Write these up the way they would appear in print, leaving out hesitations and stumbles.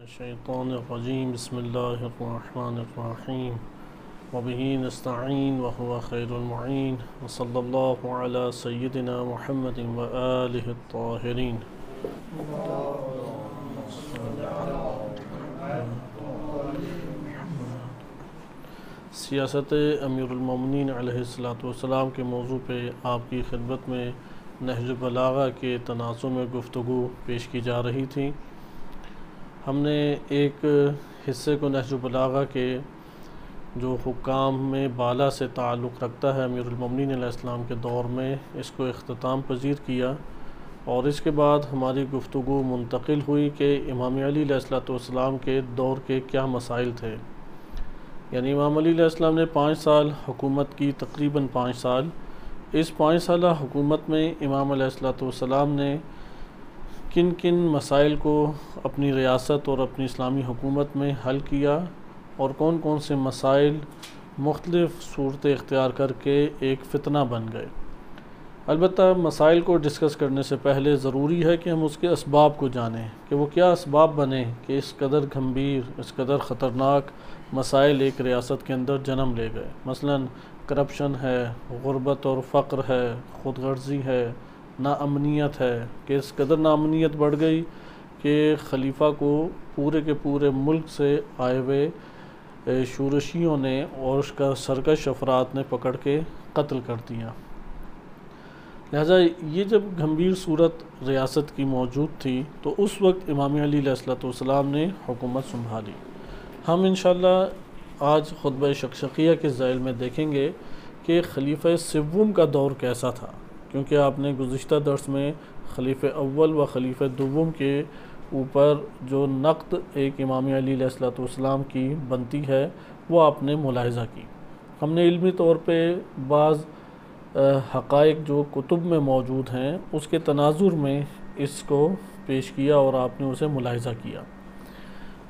الشیطان الرجیم بسم اللہ الرحمن الرحیم وبہ نستعین وهو خیر المعین وصلی اللہ علی سیدنا محمد وآلہ الطاہرین۔ سیاست امیر المومنین علیہ السلام کے موضوع پہ آپ کی خدمت میں نہج البلاغہ کے تناظر میں گفتگو پیش کی جا رہی تھی۔ ہم نے ایک حصے کو نہج البلاغہ کے جو حکام میں بالا سے تعلق رکھتا ہے امیر المومنین علیہ السلام کے دور میں، اس کو اختتام پذیر کیا، اور اس کے بعد ہماری گفتگو منتقل ہوئی کہ امام علی علیہ السلام کے دور کے کیا مسائل تھے۔ یعنی امام علی علیہ السلام نے 5 سال حکومت کی، تقریباً 5 سال۔ اس 5 سالہ حکومت میں امام علیہ السلام نے کن کن مسائل کو اپنی ریاست اور اپنی اسلامی حکومت میں حل کیا، اور کون کون سے مسائل مختلف صورتیں اختیار کر کے ایک فتنہ بن گئے۔ البتہ مسائل کو ڈسکس کرنے سے پہلے ضروری ہے کہ ہم اس کے اسباب کو جانیں کہ وہ کیا اسباب بنے کہ اس قدر گھمبیر، اس قدر خطرناک مسائل ایک ریاست کے اندر جنم لے گئے۔ مثلاً کرپشن ہے، غربت اور فقر ہے، خود غرضی ہے، ناامنیت ہے، کہ اس قدر ناامنیت بڑھ گئی کہ خلیفہ کو پورے کے پورے ملک سے آئے ہوئے شورشیوں نے اور اس کا سرکش افراد نے پکڑ کے قتل کر دیا۔ لہٰذا یہ جب گھمبیر صورت ریاست کی موجود تھی تو اس وقت امام علی علیہ السلام نے حکومت سنبھالی۔ ہم انشاءاللہ آج خطبہ شقشقیہ کے ذیل میں دیکھیں گے کہ خلیفہ سوم کا دور کیسا تھا، کیونکہ آپ نے گزشتہ درس میں خلیفہ اول و خلیفہ دوم کے اوپر جو نقد ایک امام علی علیہ السلام کی بنتی ہے وہ آپ نے ملاحظہ کی۔ ہم نے علمی طور پہ بعض حقائق جو کتب میں موجود ہیں اس کے تناظر میں اس کو پیش کیا اور آپ نے اسے ملاحظہ کیا،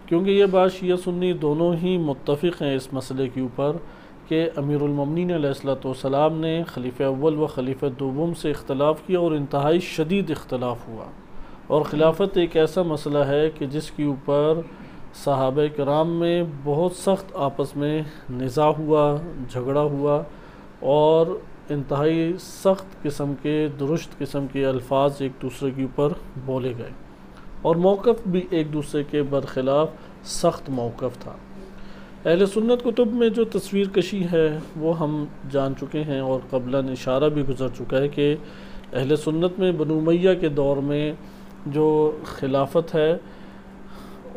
کیونکہ یہ بات شیعہ سنی دونوں ہی متفق ہیں اس مسئلے کے اوپر کہ امیر المومنین علیہ السلام نے خلیفہ اول و خلیفہ دوم سے اختلاف کیا اور انتہائی شدید اختلاف ہوا، اور خلافت ایک ایسا مسئلہ ہے کہ جس کے اوپر صحابہ کرام میں بہت سخت آپس میں نزاع ہوا، جھگڑا ہوا، اور انتہائی سخت قسم کے، درست قسم کے الفاظ ایک دوسرے کے اوپر بولے گئے، اور موقف بھی ایک دوسرے کے برخلاف سخت موقف تھا۔ اہل سنت کتب میں جو تصویر کشی ہے وہ ہم جان چکے ہیں، اور قبلاً اشارہ بھی گزر چکا ہے کہ اہل سنت میں بنو امیہ کے دور میں جو خلافت ہے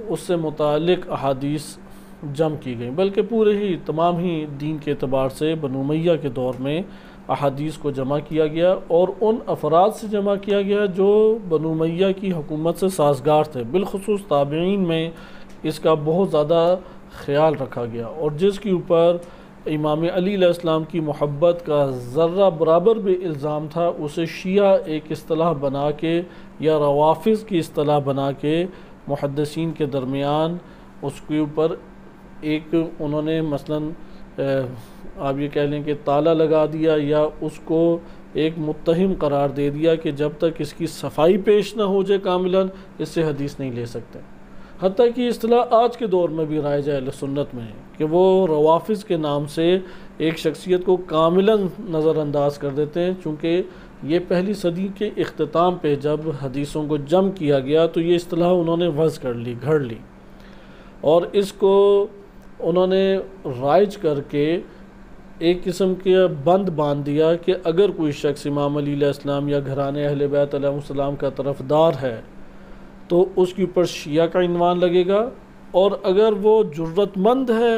اس سے متعلق احادیث جمع کی گئیں، بلکہ پورے ہی تمام ہی دین کے اعتبار سے بنو امیہ کے دور میں احادیث کو جمع کیا گیا، اور ان افراد سے جمع کیا گیا جو بنو امیہ کی حکومت سے سازگار تھے، بالخصوص تابعین میں اس کا بہت زیادہ خیال رکھا گیا، اور جس کے اوپر امام علی علیہ السلام کی محبت کا ذرہ برابر بھی الزام تھا اسے شیعہ ایک اصطلاح بنا کے یا روافض کی اصطلاح بنا کے محدثین کے درمیان اس کے اوپر ایک انہوں نے مثلاً آپ یہ کہہ لیں کہ تالا لگا دیا، یا اس کو ایک متہم قرار دے دیا کہ جب تک اس کی صفائی پیش نہ ہو جائے کاملاً اس سے حدیث نہیں لے سکتے۔ حتیٰ کہ اصطلاح آج کے دور میں بھی رائج اہل سنت میں ہے کہ وہ روافض کے نام سے ایک شخصیت کو کاملاً نظر انداز کر دیتے ہیں، چونکہ یہ پہلی صدی کے اختتام پہ جب حدیثوں کو جمع کیا گیا تو یہ اصطلاح انہوں نے وضع کر لی، گھڑ لی، اور اس کو انہوں نے رائج کر کے ایک قسم کے بند باندھ دیا کہ اگر کوئی شخص امام علی علیہ السلام یا گھرانے اہل بیت علیہ السلام کا طرفدار ہے تو اس کے اوپر شیعہ کا عنوان لگے گا، اور اگر وہ جرت مند ہے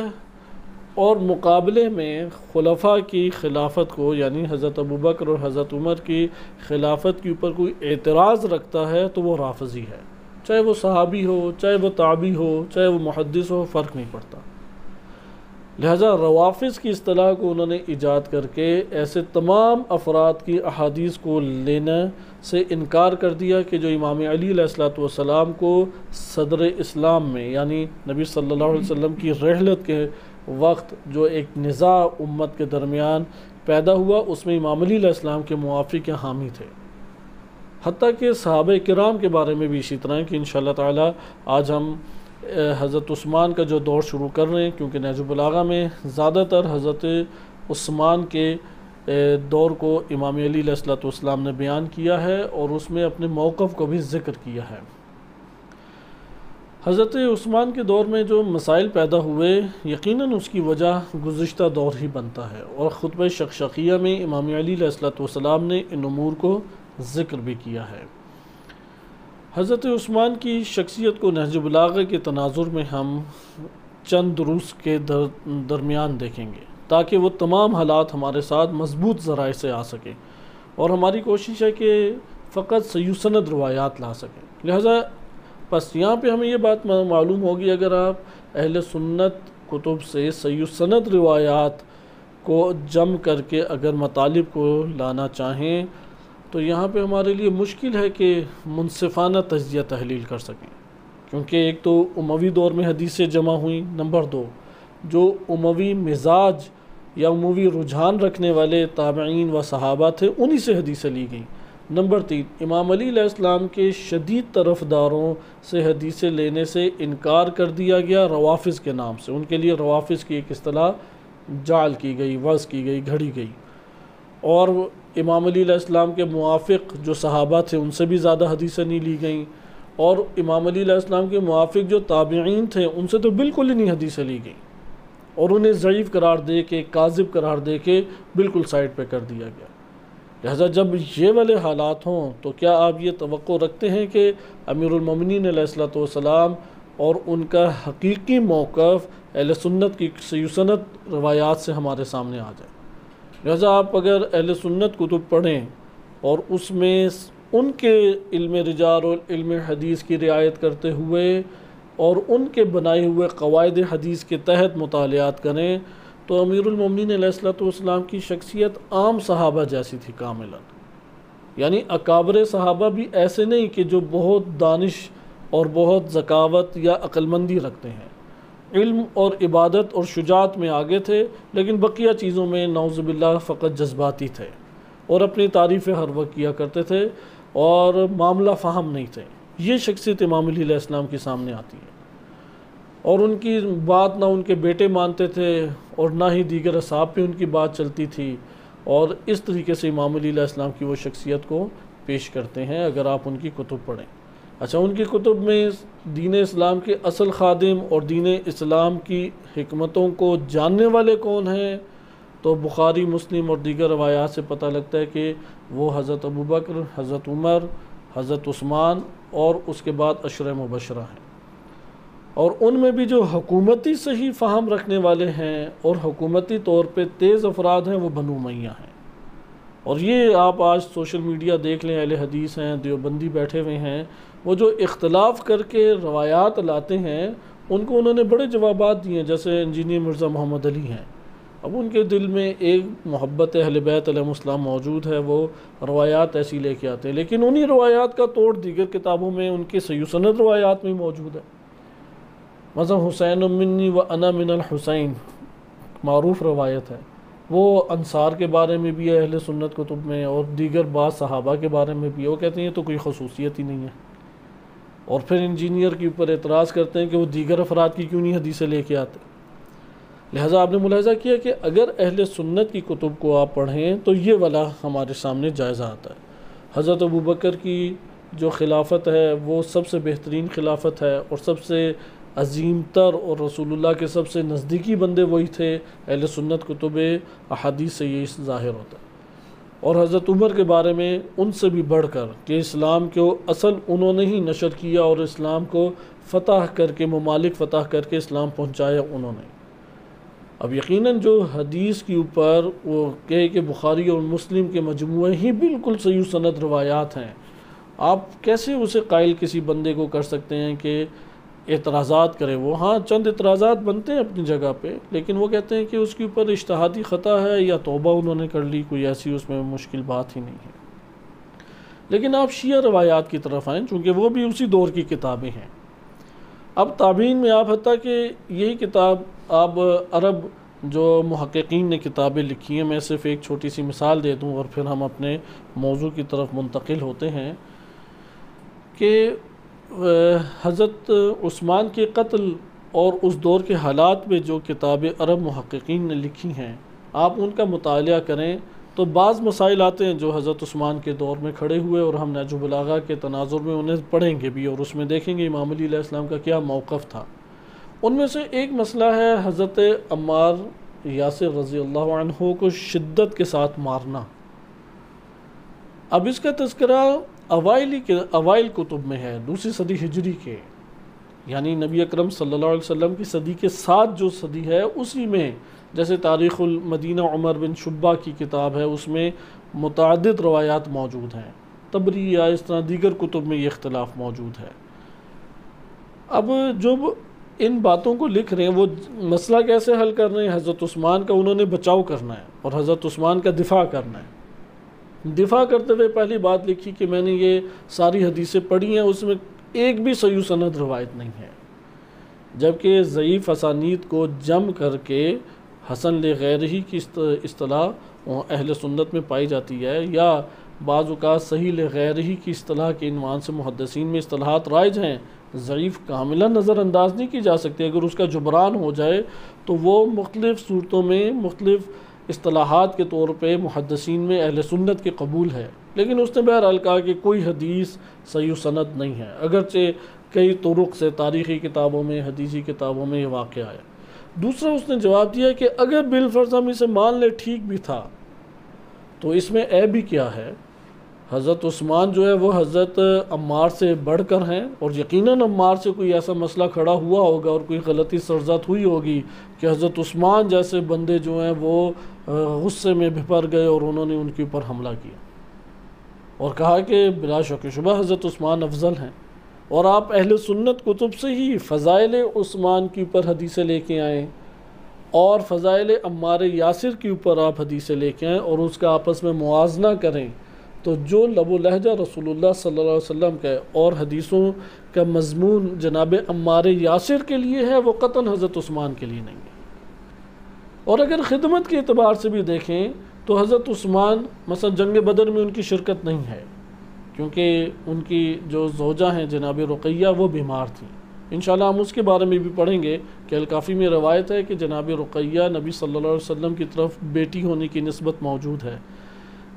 اور مقابلے میں خلفاء کی خلافت کو یعنی حضرت ابوبکر اور حضرت عمر کی خلافت کے اوپر کوئی اعتراض رکھتا ہے تو وہ رافضی ہے، چاہے وہ صحابی ہو، چاہے وہ تابعی ہو، چاہے وہ محدث ہو، فرق نہیں پڑتا۔ لہٰذا روافض کی اصطلاح کو انہوں نے ایجاد کر کے ایسے تمام افراد کی احادیث کو لینے سے انکار کر دیا کہ جو امام علی علیہ السلام کو صدر اسلام میں یعنی نبی صلی اللہ علیہ وسلم کی رحلت کے وقت جو ایک نزاع امت کے درمیان پیدا ہوا اس میں امام علی علیہ السلام کے موافق یا حامی تھے۔ حتیٰ کہ صحابہ کرام کے بارے میں بھی اسی طرح کہ انشاءاللہ تعالی آج ہم حضرت عثمان کا جو دور شروع کر رہے ہیں، کیونکہ نہج البلاغہ میں زیادہ تر حضرت عثمان کے دور کو امام علی علیہ السلام نے بیان کیا ہے اور اس میں اپنے موقف کو بھی ذکر کیا ہے۔ حضرت عثمان کے دور میں جو مسائل پیدا ہوئے، یقیناً اس کی وجہ گزشتہ دور ہی بنتا ہے، اور خطبہ شقشقیہ میں امام علی علیہ السلام نے ان امور کو ذکر بھی کیا ہے۔ حضرت عثمان کی شخصیت کو نہج البلاغہ کے تناظر میں ہم چند دروس کے درمیان دیکھیں گے، تاکہ وہ تمام حالات ہمارے ساتھ مضبوط ذرائع سے آ سکیں، اور ہماری کوشش ہے کہ فقط صحیح سند روایات لا سکیں۔ لہذا بس یہاں پہ ہمیں یہ بات معلوم ہوگی، اگر آپ اہل سنت کتب سے صحیح سند روایات کو جمع کر کے اگر مطالب کو لانا چاہیں تو یہاں پہ ہمارے لیے مشکل ہے کہ منصفانہ تجزیہ تحلیل کر سکیں، کیونکہ ایک تو اموی دور میں حدیثیں جمع ہوئیں، نمبر دو جو اموی مزاج یا اموی رجحان رکھنے والے تابعین و صحابہ تھے انہی سے حدیثیں لی گئیں، نمبر تین امام علی علیہ السلام کے شدید طرفداروں سے حدیثیں لینے سے انکار کر دیا گیا روافظ کے نام سے، ان کے لیے روافظ کی ایک اصطلاح جعل کی گئی، وضع کی گئی، گھڑی گئی، اور امام علی علیہ السلام کے موافق جو صحابہ تھے ان سے بھی زیادہ حدیثیں نہیں لی گئیں، اور امام علی علیہ السلام کے موافق جو تابعین تھے ان سے تو بالکل ہی نہیں حدیثیں لی گئیں، اور انہیں ضعیف قرار دے کے، کاذب قرار دے کے بالکل سائڈ پہ کر دیا گیا۔ لہذا جب یہ والے حالات ہوں تو کیا آپ یہ توقع رکھتے ہیں کہ امیر المومنین علیہ السلام اور ان کا حقیقی موقف اہل سنت کی صحیح سند روایات سے ہمارے سامنے آ جائے؟ لہذا آپ اگر اہل سنت کتب پڑھیں اور اس میں ان کے علم رجال اور علم حدیث کی رعایت کرتے ہوئے اور ان کے بنائے ہوئے قواعد حدیث کے تحت مطالعات کریں تو امیر المومنین علیہ السلام کی شخصیت عام صحابہ جیسی تھی کاملاً، یعنی اکابر صحابہ بھی ایسے نہیں کہ جو بہت دانش اور بہت ذکاوت یا عقل مندی رکھتے ہیں، علم اور عبادت اور شجاعت میں آگے تھے، لیکن بقیہ چیزوں میں نعوذ باللہ فقط جذباتی تھے اور اپنی تعریفیں ہر وقت کیا کرتے تھے اور معاملہ فہم نہیں تھے۔ یہ شخصیت امام علی علیہ السلام کے سامنے آتی ہے، اور ان کی بات نہ ان کے بیٹے مانتے تھے اور نہ ہی دیگر اصحاب پہ ان کی بات چلتی تھی، اور اس طریقے سے امام علی علیہ السلام کی وہ شخصیت کو پیش کرتے ہیں اگر آپ ان کی کتب پڑھیں۔ اچھا، ان کی کتب میں دین اسلام کے اصل خادم اور دین اسلام کی حکمتوں کو جاننے والے کون ہیں تو بخاری، مسلم اور دیگر روایات سے پتہ لگتا ہے کہ وہ حضرت ابوبکر، حضرت عمر، حضرت عثمان اور اس کے بعد عشرہ مبشرہ ہیں، اور ان میں بھی جو حکومتی صحیح فہم رکھنے والے ہیں اور حکومتی طور پہ تیز افراد ہیں وہ بنو امیہ ہیں۔ اور یہ آپ آج سوشل میڈیا دیکھ لیں، اہل حدیث ہیں، دیوبندی بیٹھے ہوئے ہیں، وہ جو اختلاف کر کے روایات لاتے ہیں ان کو انہوں نے بڑے جوابات دیے ہیں، جیسے انجینئر مرزا محمد علی ہیں۔ اب ان کے دل میں ایک محبت اہل بیت علیہ السلام موجود ہے، وہ روایات ایسی لے کے آتے ہیں، لیکن انہی روایات کا توڑ دیگر کتابوں میں ان کے صحیح سند روایات میں موجود ہے۔ مثلا حسین منی و انا من الحسین معروف روایت ہے، وہ انصار کے بارے میں بھی ہے اہل سنت کتب میں، اور دیگر بعض صحابہ کے بارے میں بھی ہے۔ وہ کہتے ہیں یہ تو کوئی خصوصیت ہی نہیں ہے، اور پھر انجینئر کے اوپر اعتراض کرتے ہیں کہ وہ دیگر افراد کی کیوں نہیں حدیثیں لے کے آتے۔ لہٰذا آپ نے ملاحظہ کیا کہ اگر اہل سنت کی کتب کو آپ پڑھیں تو یہ والا ہمارے سامنے جائزہ آتا ہے۔ حضرت ابوبکر کی جو خلافت ہے وہ سب سے بہترین خلافت ہے اور سب سے عظیم تر، اور رسول اللہ کے سب سے نزدیکی بندے وہی تھے۔ اہل سنت کتب احادیث سے یہ ظاہر ہوتا ہے۔ اور حضرت عمر کے بارے میں ان سے بھی بڑھ کر کہ اسلام کو اصل انہوں نے ہی نشر کیا اور اسلام کو فتح کر کے، ممالک فتح کر کے اسلام پہنچایا انہوں نے۔ اب یقیناً جو حدیث کے اوپر وہ کہے کہ بخاری اور مسلم کے مجموعے ہی بالکل صحیح سند روایات ہیں، آپ کیسے اسے قائل کسی بندے کو کر سکتے ہیں کہ اعتراضات کرے؟ وہ ہاں چند اعتراضات بنتے ہیں اپنی جگہ پہ، لیکن وہ کہتے ہیں کہ اس کے اوپر اجتہادی خطا ہے یا توبہ انہوں نے کر لی، کوئی ایسی اس میں مشکل بات ہی نہیں ہے۔ لیکن آپ شیعہ روایات کی طرف آئیں، چونکہ وہ بھی اسی دور کی کتابیں ہیں۔ اب تابعین میں آپ حتیٰ کہ یہی کتاب آپ عرب جو محققین نے کتابیں لکھی ہیں، میں صرف ایک چھوٹی سی مثال دے دوں اور پھر ہم اپنے موضوع کی طرف منتقل ہوتے ہیں، کہ حضرت عثمان کے قتل اور اس دور کے حالات میں جو کتاب عرب محققین نے لکھی ہیں آپ ان کا مطالعہ کریں تو بعض مسائل آتے ہیں جو حضرت عثمان کے دور میں کھڑے ہوئے اور ہم نہج البلاغہ کے تناظر میں انہیں پڑھیں گے بھی اور اس میں دیکھیں گے امام علی علیہ السلام کا کیا موقف تھا۔ ان میں سے ایک مسئلہ ہے حضرت عمار یاسر رضی اللہ عنہ کو شدت کے ساتھ مارنا۔ اب اس کا تذکرہ اوائل کتب میں ہے، دوسری صدی ہجری کے، یعنی نبی اکرم صلی اللہ علیہ وسلم کی صدی کے ساتھ جو صدی ہے اسی میں، جیسے تاریخ المدینہ عمر بن شبہ کی کتاب ہے اس میں متعدد روایات موجود ہیں، طبری یا اس طرح دیگر کتب میں یہ اختلاف موجود ہے۔ اب جو ان باتوں کو لکھ رہے ہیں وہ مسئلہ کیسے حل کر رہے ہیں؟ حضرت عثمان کا انہوں نے بچاؤ کرنا ہے اور حضرت عثمان کا دفاع کرنا ہے۔ دفاع کرتے ہوئے پہلی بات لکھی کہ میں نے یہ ساری حدیثیں پڑھی ہیں، اس میں ایک بھی صحیح سند روایت نہیں ہے، جبکہ ضعیف اسانید کو جمع کر کے حسن لغیرہ کی اصطلاح اہل سنت میں پائی جاتی ہے، یا بعض اوقات صحیح لغیرہ کی اصطلاح کے عنوان سے محدثین میں اصطلاحات رائج ہیں، ضعیف کاملا نظر انداز نہیں کی جا سکتی۔ اگر اس کا جبران ہو جائے تو وہ مختلف صورتوں میں مختلف اصطلاحات کے طور پہ محدثین میں اہل سنت کے قبول ہے، لیکن اس نے بہرحال کہا کہ کوئی حدیث صحیح سند نہیں ہے، اگرچہ کئی طرق سے تاریخی کتابوں میں حدیثی کتابوں میں یہ واقعہ ہے۔ دوسرا اس نے جواب دیا کہ اگر بالفرض ہم اسے مان لے ٹھیک بھی تھا تو اس میں عیب بھی کیا ہے؟ حضرت عثمان جو ہے وہ حضرت عمار سے بڑھ کر ہیں، اور یقیناً عمار سے کوئی ایسا مسئلہ کھڑا ہوا ہوگا اور کوئی غلطی سرزد ہوئی ہوگی کہ حضرت عثمان جیسے بندے جو ہیں وہ غصے میں بھپر گئے اور انہوں نے ان کے اوپر حملہ کیا اور کہا کہ بلا شک و شبہ حضرت عثمان افضل ہیں، اور آپ اہل سنت کتب سے ہی فضائل عثمان کے اوپر حدیثیں لے کے آئیں اور فضائل عمار یاسر کے اوپر آپ حدیثیں لے کے آئیں اور اس کا آپس میں موازنہ کریں، تو جو لب و لہجہ رسول اللہ صلی اللہ علیہ وسلم کا ہے اور حدیثوں کا مضمون جناب عمار یاسر کے لیے ہے وہ قطعاً حضرت عثمان کے لیے نہیں ہے۔ اور اگر خدمت کے اعتبار سے بھی دیکھیں تو حضرت عثمان مثلا جنگ بدر میں ان کی شرکت نہیں ہے، کیونکہ ان کی جو زوجہ ہیں جناب رقیہ وہ بیمار تھیں۔ انشاءاللہ ہم اس کے بارے میں بھی پڑھیں گے کہ الکافی میں روایت ہے کہ جناب رقیہ نبی صلی اللہ علیہ وسلم کی طرف بیٹی ہونے کی نسبت موجود ہے،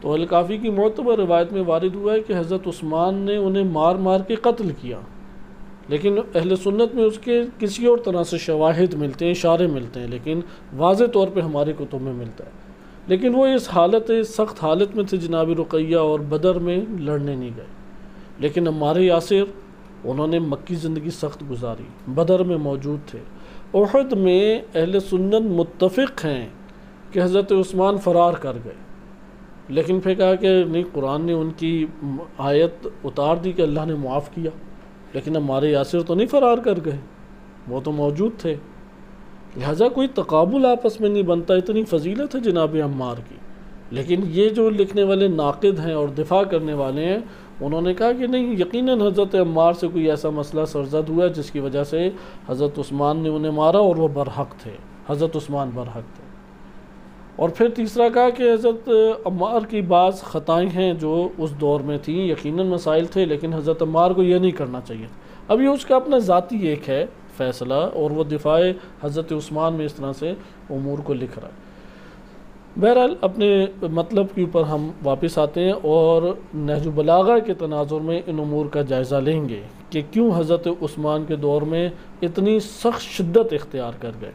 تو الکافی کی معتبر روایت میں وارد ہوا ہے کہ حضرت عثمان نے انہیں مار مار کے قتل کیا، لیکن اہل سنت میں اس کے کسی اور طرح سے شواہد ملتے ہیں، اشارے ملتے ہیں، لیکن واضح طور پہ ہمارے کتب میں ملتا ہے۔ لیکن وہ اس سخت حالت میں تھے جناب رقیہ اور بدر میں لڑنے نہیں گئے، لیکن عمار یاسر انہوں نے مکی زندگی سخت گزاری، بدر میں موجود تھے۔ احد میں اہل سنت متفق ہیں کہ حضرت عثمان فرار کر گئے، لیکن پھر کہا کہ نہیں، قرآن نے ان کی آیت اتار دی کہ اللہ نے معاف کیا، لیکن ہمارے یاسر تو نہیں فرار کر گئے، وہ تو موجود تھے، لہٰذا کوئی تقابل آپس میں نہیں بنتا۔ اتنی فضیلت ہے جناب عمار کی، لیکن یہ جو لکھنے والے ناقد ہیں اور دفاع کرنے والے ہیں انہوں نے کہا کہ نہیں، یقیناً حضرت عمار سے کوئی ایسا مسئلہ سرزد ہوا جس کی وجہ سے حضرت عثمان نے انہیں مارا اور وہ برحق تھے، حضرت عثمان برحق تھے۔ اور پھر تیسرا کہا کہ حضرت عمار کی بعض خطائیں ہیں جو اس دور میں تھیں، یقیناً مسائل تھے، لیکن حضرت عمار کو یہ نہیں کرنا چاہیے تھا۔ اب یہ اس کا اپنا ذاتی ایک ہے فیصلہ، اور وہ دفاع حضرت عثمان میں اس طرح سے امور کو لکھ رہا ہے۔ بہرحال اپنے مطلب کے اوپر ہم واپس آتے ہیں اور نہج البلاغہ کے تناظر میں ان امور کا جائزہ لیں گے کہ کیوں حضرت عثمان کے دور میں اتنی سخت شدت اختیار کر گئے۔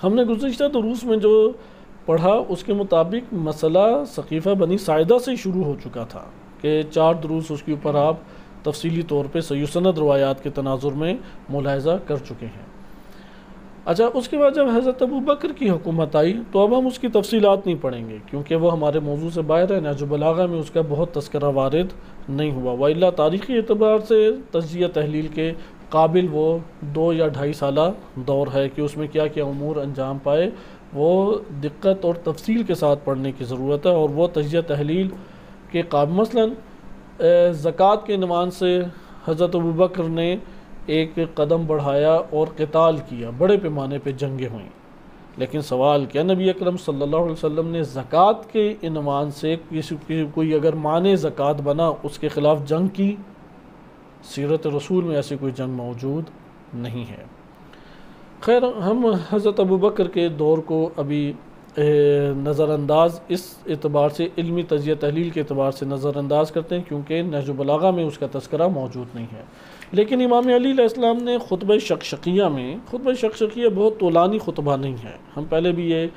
ہم نے گزشتہ دروس میں جو پڑھا اس کے مطابق مسئلہ سقیفہ بنی ساعدہ سے شروع ہو چکا تھا کہ 4 دروس اس کے اوپر آپ تفصیلی طور پہ صحیح سند روایات کے تناظر میں ملاحظہ کر چکے ہیں۔ اچھا، اس کے بعد جب حضرت ابو بکر کی حکومت آئی تو اب ہم اس کی تفصیلات نہیں پڑھیں گے کیونکہ وہ ہمارے موضوع سے باہر ہے، نہج البلاغہ میں اس کا بہت تذکرہ وارد نہیں ہوا، وإلا تاریخی اعتبار سے تجزیہ تحلیل کے قابل وہ 2 یا 2.5 سالہ دور ہے کہ اس میں کیا کیا امور انجام پائے، وہ دقت اور تفصیل کے ساتھ پڑھنے کی ضرورت ہے، اور وہ تجزیہ تحلیل کے قابل مثلا زکوٰۃ کے عنوان سے حضرت ابو بکر نے ایک قدم بڑھایا اور قتال کیا، بڑے پیمانے پہ جنگیں ہوئیں، لیکن سوال کیا نبی اکرم صلی اللہ علیہ وسلم نے زکوٰۃ کے عنوان سے کوئی اگر مانع زکوٰۃ بنا اس کے خلاف جنگ کی؟ سیرت رسول میں ایسی کوئی جنگ موجود نہیں ہے۔ خیر، ہم حضرت ابوبکر کے دور کو ابھی نظر انداز اس اعتبار سے، علمی تجزیہ تحلیل کے اعتبار سے نظر انداز کرتے ہیں کیونکہ نہج البلاغہ میں اس کا تذکرہ موجود نہیں ہے۔ لیکن امام علی علیہ السلام نے خطبہ شقشقیہ میں، خطبہ شقشقیہ بہت طولانی خطبہ نہیں ہے، ہم پہلے بھی یہ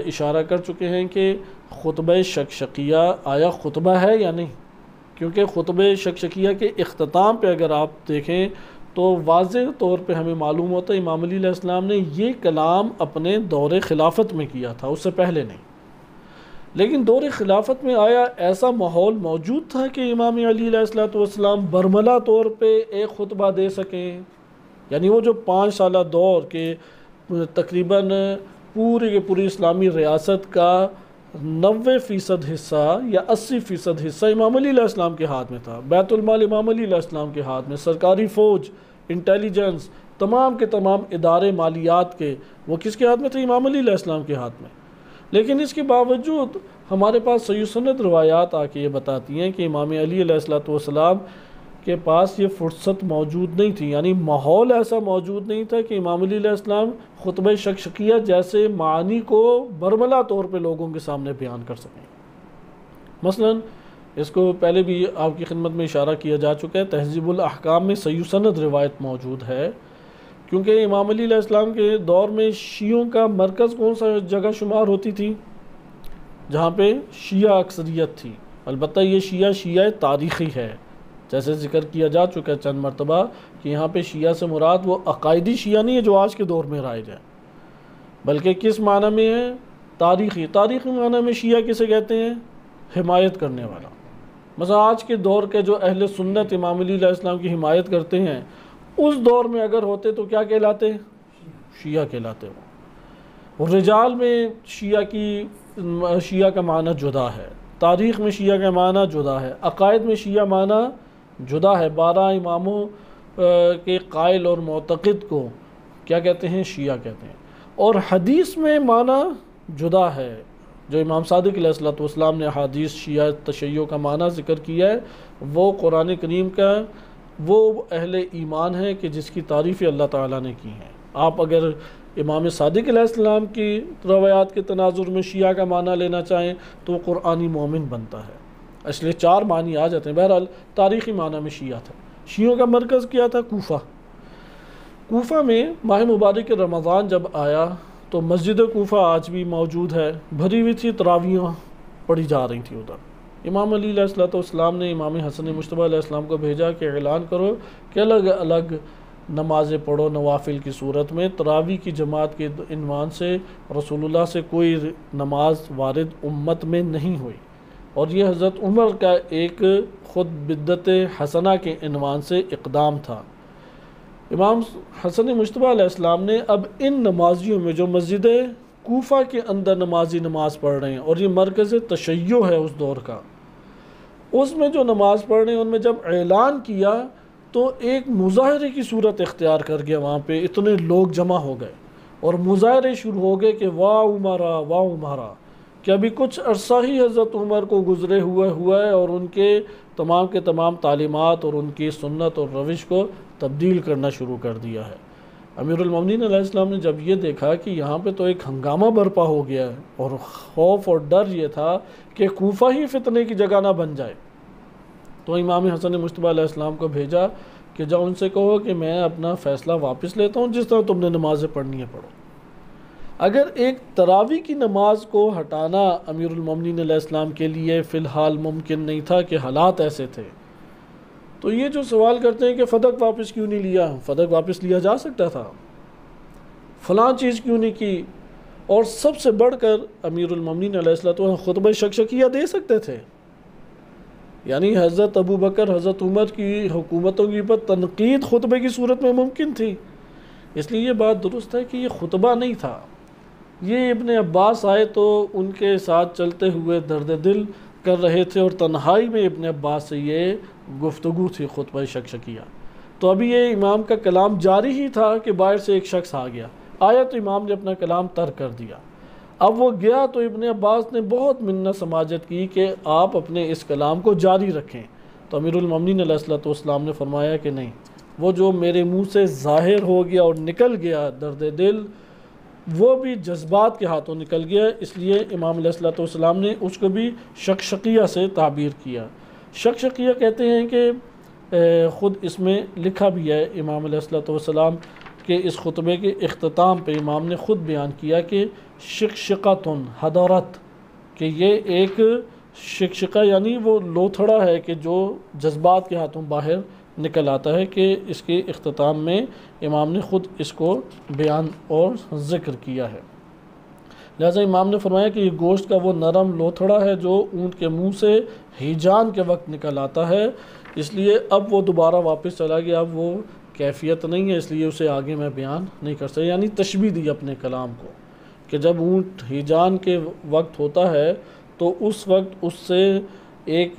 اشارہ کر چکے ہیں کہ خطبہ شقشقیہ آیا خطبہ ہے یا نہیں، کیونکہ خطبہ شقشقیہ کے اختتام پہ اگر آپ دیکھیں تو واضح طور پہ ہمیں معلوم ہوتا ہے امام علی علیہ السلام نے یہ کلام اپنے دور خلافت میں کیا تھا، اس سے پہلے نہیں۔ لیکن دور خلافت میں آیا ایسا ماحول موجود تھا کہ امام علی علیہ السلام برملا طور پہ ایک خطبہ دے سکیں؟ یعنی وہ جو 5 سالہ دور کے تقریباً پوری کی پوری اسلامی ریاست کا 90% حصہ یا 80% حصہ امام علی علیہ السلام کے ہاتھ میں تھا، بیت المال امام علی علیہ السلام کے ہاتھ میں، سرکاری فوج، انٹیلیجنس، تمام کے تمام ادارے مالیات کے، وہ کس کے ہاتھ میں تھے؟ امام علی علیہ السلام کے ہاتھ میں۔ لیکن اس کے باوجود ہمارے پاس صحیح سند روایات آ کے یہ بتاتی ہیں کہ امام علی علیہ السلام کے پاس یہ فرصت موجود نہیں تھی، یعنی ماحول ایسا موجود نہیں تھا کہ امام علی علیہ السلام خطبہ شقشقیہ جیسے معانی کو برملا طور پہ لوگوں کے سامنے بیان کر سکیں۔ مثلا اس کو پہلے بھی آپ کی خدمت میں اشارہ کیا جا چکا ہے، تہذیب الاحکام میں صحیح سند روایت موجود ہے، کیونکہ امام علی علیہ السلام کے دور میں شیعوں کا مرکز کون سا جگہ شمار ہوتی تھی؟ جہاں پہ شیعہ اکثریت تھی، البتہ یہ شیعہ تاریخی ہے، جیسے ذکر کیا جا چکا ہے چند مرتبہ کہ یہاں پہ شیعہ سے مراد وہ عقائدی شیعہ نہیں ہے جو آج کے دور میں رائج ہے، بلکہ کس معنی میں ہے؟ تاریخی معنی میں شیعہ کسے کہتے ہیں؟ حمایت کرنے والا۔ مثلا آج کے دور کے جو اہل سنت امام علی علیہ السلام کی حمایت کرتے ہیں، اس دور میں اگر ہوتے تو کیا کہلاتے؟ شیعہ کہلاتے ہو۔ رجال میں شیعہ کا معنی جدا ہے، تاریخ میں شیعہ کا معنی جدا ہے، عقائد میں شیعہ معنی جدا ہے، 12 اماموں کے قائل اور معتقد کو کیا کہتے ہیں؟ شیعہ کہتے ہیں۔ اور حدیث میں معنی جدا ہے، جو امام صادق علیہ السلام نے حدیث شیعہ تشیع کا معنی ذکر کیا ہے، وہ قرآن کریم کا وہ اہل ایمان ہے کہ جس کی تعریف اللہ تعالیٰ نے کی ہے۔ آپ اگر امام صادق علیہ السلام کی روایات کے تناظر میں شیعہ کا معنی لینا چاہیں تو وہ قرآنی مومن بنتا ہے، اس لیے 4 معنی آ جاتے ہیں۔ بہرحال تاریخی معنی میں شیعہ تھا۔ شیعوں کا مرکز کیا تھا؟ کوفہ میں ماہ مبارک رمضان جب آیا تو مسجد کوفہ آج بھی موجود ہے، بھری ہوئی تھی، تراویحیں پڑھی جا رہی تھی ادھر۔ امام علی علیہ السلام نے امام حسن مجتبیٰ علیہ السلام کو بھیجا کہ اعلان کرو کہ الگ الگ نمازیں پڑھو نوافل کی صورت میں، تراویح کی جماعت کے عنوان سے رسول اللہ سے کوئی نماز وارد امت میں نہیں ہوئی، اور یہ حضرت عمر کا ایک خود بدعت حسنہ کے عنوان سے اقدام تھا۔ امام حسن مجتبیٰ علیہ السلام نے اب ان نمازیوں میں جو مسجد کوفہ کے اندر نمازی نماز پڑھ رہے ہیں، اور یہ مرکز تشیع ہے اس دور کا، اس میں جو نماز پڑھ رہے ہیں ان میں جب اعلان کیا تو ایک مظاہرے کی صورت اختیار کر گیا، وہاں پہ اتنے لوگ جمع ہو گئے اور مظاہرے شروع ہو گئے کہ واہ عمرہ واہ عمرہ، کہ ابھی کچھ عرصہ ہی حضرت عمر کو گزرے ہوا ہے اور ان کے تمام تعلیمات اور ان کی سنت اور روش کو تبدیل کرنا شروع کر دیا ہے۔ امیر المومنین علیہ السلام نے جب یہ دیکھا کہ یہاں پہ تو ایک ہنگامہ برپا ہو گیا ہے اور خوف اور ڈر یہ تھا کہ کوفہ ہی فتنے کی جگہ نہ بن جائے، تو امام حسن مجتبیٰ علیہ السلام کو بھیجا کہ جاؤ ان سے کہو کہ میں اپنا فیصلہ واپس لیتا ہوں، جس طرح تم نے نمازیں پڑھنی ہے پڑھو۔ اگر ایک تراویح کی نماز کو ہٹانا امیر المومنین علیہ السلام کے لیے فی الحال ممکن نہیں تھا کہ حالات ایسے تھے، تو یہ جو سوال کرتے ہیں کہ فدق واپس کیوں نہیں لیا، فدق واپس لیا جا سکتا تھا، فلاں چیز کیوں نہیں کی، اور سب سے بڑھ کر امیر المومنین علیہ السلام خطبہ شقشقیہ دے سکتے تھے، یعنی حضرت ابوبکر حضرت عمر کی حکومتوں کی پر تنقید خطبے کی صورت میں ممکن تھی۔ اس لیے یہ بات درست ہے کہ یہ خطبہ نہیں تھا، یہ ابن عباس آئے تو ان کے ساتھ چلتے ہوئے درد دل کر رہے تھے، اور تنہائی میں ابن عباس سے یہ گفتگو تھی خطبہ شقشقیہ۔ تو ابھی یہ امام کا کلام جاری ہی تھا کہ باہر سے ایک شخص آیا تو امام نے اپنا کلام ترک کر دیا۔ اب وہ گیا تو ابن عباس نے بہت منت سماجت کی کہ آپ اپنے اس کلام کو جاری رکھیں، تو امیر المومنین علیہ الصلوۃ والسلام نے فرمایا کہ نہیں، وہ جو میرے منہ سے ظاہر ہو گیا اور نکل گیا درد دل، وہ بھی جذبات کے ہاتھوں نکل گیا، اس لیے امام علیہ الصلوۃ والسلام نے اس کو بھی شقشقیہ سے تعبیر کیا۔ شقشقیہ کہتے ہیں کہ خود اس میں لکھا بھی ہے امام علیہ الصلوۃ والسلام کہ اس خطبے کے اختتام پہ امام نے خود بیان کیا کہ شقشقۃن حدارت، کہ یہ ایک شقشقہ یعنی وہ لوتھڑا ہے کہ جو جذبات کے ہاتھوں باہر نکل آتا ہے، کہ اس کے اختتام میں امام نے خود اس کو بیان اور ذکر کیا ہے۔ لہٰذا امام نے فرمایا کہ یہ گوشت کا وہ نرم لوتھڑا ہے جو اونٹ کے منہ سے ہیجان کے وقت نکل آتا ہے، اس لیے اب وہ دوبارہ واپس چلا گیا، اب وہ کیفیت نہیں ہے، اس لیے اسے آگے میں بیان نہیں کر سکتا۔ یعنی تشبیہ دی اپنے کلام کو کہ جب اونٹ ہیجان کے وقت ہوتا ہے تو اس وقت اس سے ایک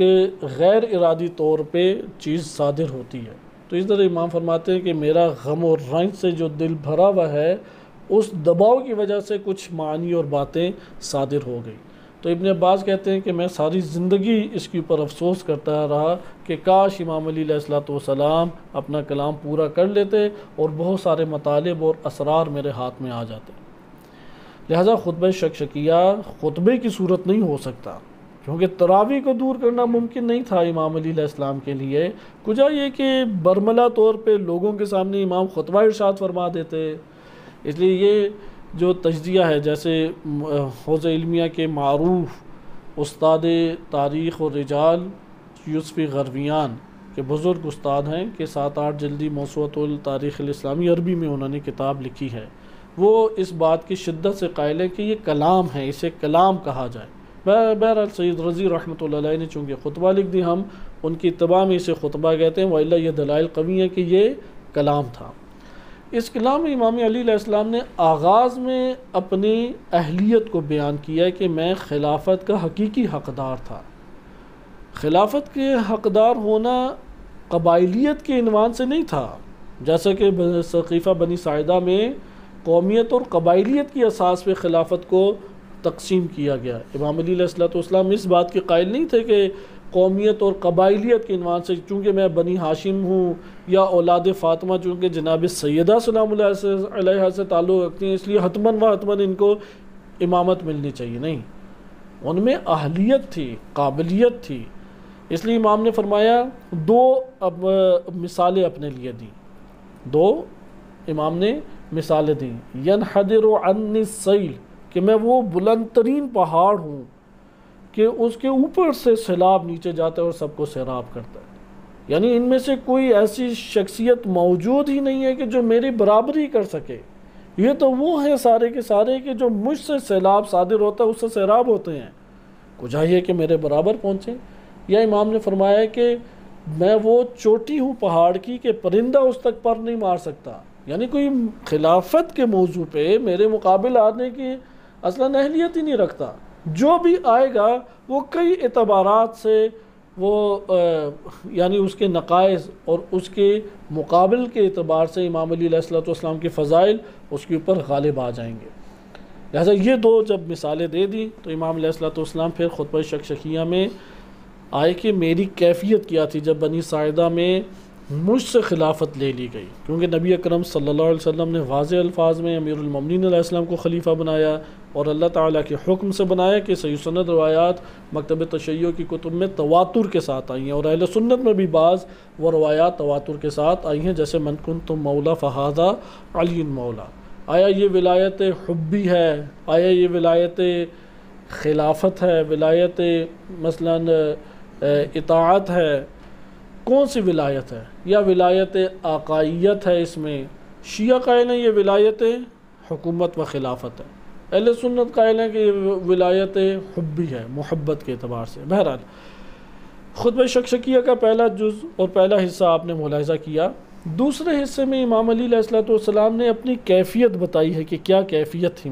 غیر ارادی طور پہ چیز صادر ہوتی ہے۔ تو اس طرح امام فرماتے ہیں کہ میرا غم اور رنج سے جو دل بھرا ہوا ہے، اس دباؤ کی وجہ سے کچھ معانی اور باتیں صادر ہو گئی۔ تو ابن عباس کہتے ہیں کہ میں ساری زندگی اس کے اوپر افسوس کرتا رہا کہ کاش امام علی علیہ الصلوۃ والسلام اپنا کلام پورا کر لیتے اور بہت سارے مطالب اور اسرار میرے ہاتھ میں آ جاتے۔ لہٰذا خطبہ شقشقیہ خطبے کی صورت نہیں ہو سکتا، کیونکہ تراویح کو دور کرنا ممکن نہیں تھا امام علی علیہ السلام کے لیے۔ کجا یہ کہ برملا طور پہ لوگوں کے سامنے امام خطبہ ارشاد فرما دیتے، اس لیے یہ جو تجزیہ ہے، جیسے حوزہ علمیہ کے معروف استاد تاریخ اور رجال یوسفی غرویان کے بزرگ استاد ہیں کہ 7-8 جلدی موسوعۃ التاریخ الاسلامی عربی میں انہوں نے کتاب لکھی ہے، وہ اس بات کی شدت سے قائل ہے کہ یہ کلام ہے، اسے کلام کہا جائے۔ بہرحال سید رضی رحمۃ اللہ علیہ نے چونکہ خطبہ لکھ دی، ہم ان کی اتباع میں اسے خطبہ کہتے ہیں، وإلا یہ دلائل قوی ہیں کہ یہ کلام تھا۔ اس کلام میں امام علی علیہ السلام نے آغاز میں اپنی اہلیت کو بیان کیا ہے کہ میں خلافت کا حقیقی حقدار تھا۔ خلافت کے حقدار ہونا قبائلیت کے عنوان سے نہیں تھا، جیسا کہ سقیفہ بنی ساعدہ میں قومیت اور قبائلیت کی اساس پہ خلافت کو تقسیم کیا گیا۔ امام علی علیہ الصلوۃ والسلام اس بات کے قائل نہیں تھے کہ قومیت اور قبائلیت کے عنوان سے چونکہ میں بنی ہاشم ہوں یا اولاد فاطمہ چونکہ جناب سیدہ سلام اللہ علیہ سے تعلق رکھتی ہیں، اس لیے حتماً ان کو امامت ملنی چاہیے۔ نہیں، ان میں اہلیت تھی، قابلیت تھی، اس لیے امام نے فرمایا دو مثالیں اپنے لیے دیں، دو امام نے مثالیں دیں۔ ینحدر عنی السیل، کہ میں وہ بلند ترین پہاڑ ہوں کہ اس کے اوپر سے سیلاب نیچے جاتا ہے اور سب کو سیراب کرتا ہے، یعنی ان میں سے کوئی ایسی شخصیت موجود ہی نہیں ہے کہ جو میری برابری کر سکے۔ یہ تو وہ ہیں سارے کے سارے کہ جو مجھ سے سیلاب صادر ہوتا ہے اس سے سیراب ہوتے ہیں، کو چاہیے کہ میرے برابر پہنچیں۔ یا امام نے فرمایا کہ میں وہ چوٹی ہوں پہاڑ کی کہ پرندہ اس تک پر نہیں مار سکتا، یعنی کوئی خلافت کے موضوع پہ میرے مقابل آنے کی اصلاً اہلیت ہی نہیں رکھتا۔ جو بھی آئے گا وہ کئی اعتبارات سے وہ یعنی اس کے نقائص اور اس کے مقابل کے اعتبار سے امام علی علیہ السلام کے فضائل اس کے اوپر غالب آ جائیں گے۔ لہٰذا یہ دو جب مثالیں دے دی تو امام علیہ السلام پھر خطبہ شقشقیہ میں آئے کہ میری کیفیت کیا تھی جب بنی ساعدہ میں مجھ سے خلافت لے لی گئی، کیونکہ نبی اکرم صلی اللہ علیہ وسلم نے واضح الفاظ میں امیر المومنین علیہ السلام کو خلیفہ بنایا اور اللہ تعالیٰ کے حکم سے بنایا کہ صحیح سند روایات مکتب تشیع کی کتب میں تواتر کے ساتھ آئی ہیں، اور اہل سنت میں بھی بعض وہ روایات تواتر کے ساتھ آئی ہیں، جیسے من کنتم مولا فہذا علی مولا۔ آیا یہ ولایت حبی ہے، آیا یہ ولایت خلافت ہے، ولایت مثلاً اطاعت ہے، کون سی ولایت ہے؟ یا ولایت آقائیت ہے؟ اس میں شیعہ قائل ہیں یہ ولایت حکومت و خلافت ہے، اہل سنت قائل ہیں کہ یہ ولایت حبی ہے، محبت کے اعتبار سے۔ بہرحال خطبہ شقشقیہ کا پہلا جز اور پہلا حصہ آپ نے ملاحظہ کیا۔ دوسرے حصے میں امام علی علیہ السلام نے اپنی کیفیت بتائی ہے کہ کیا کیفیت تھی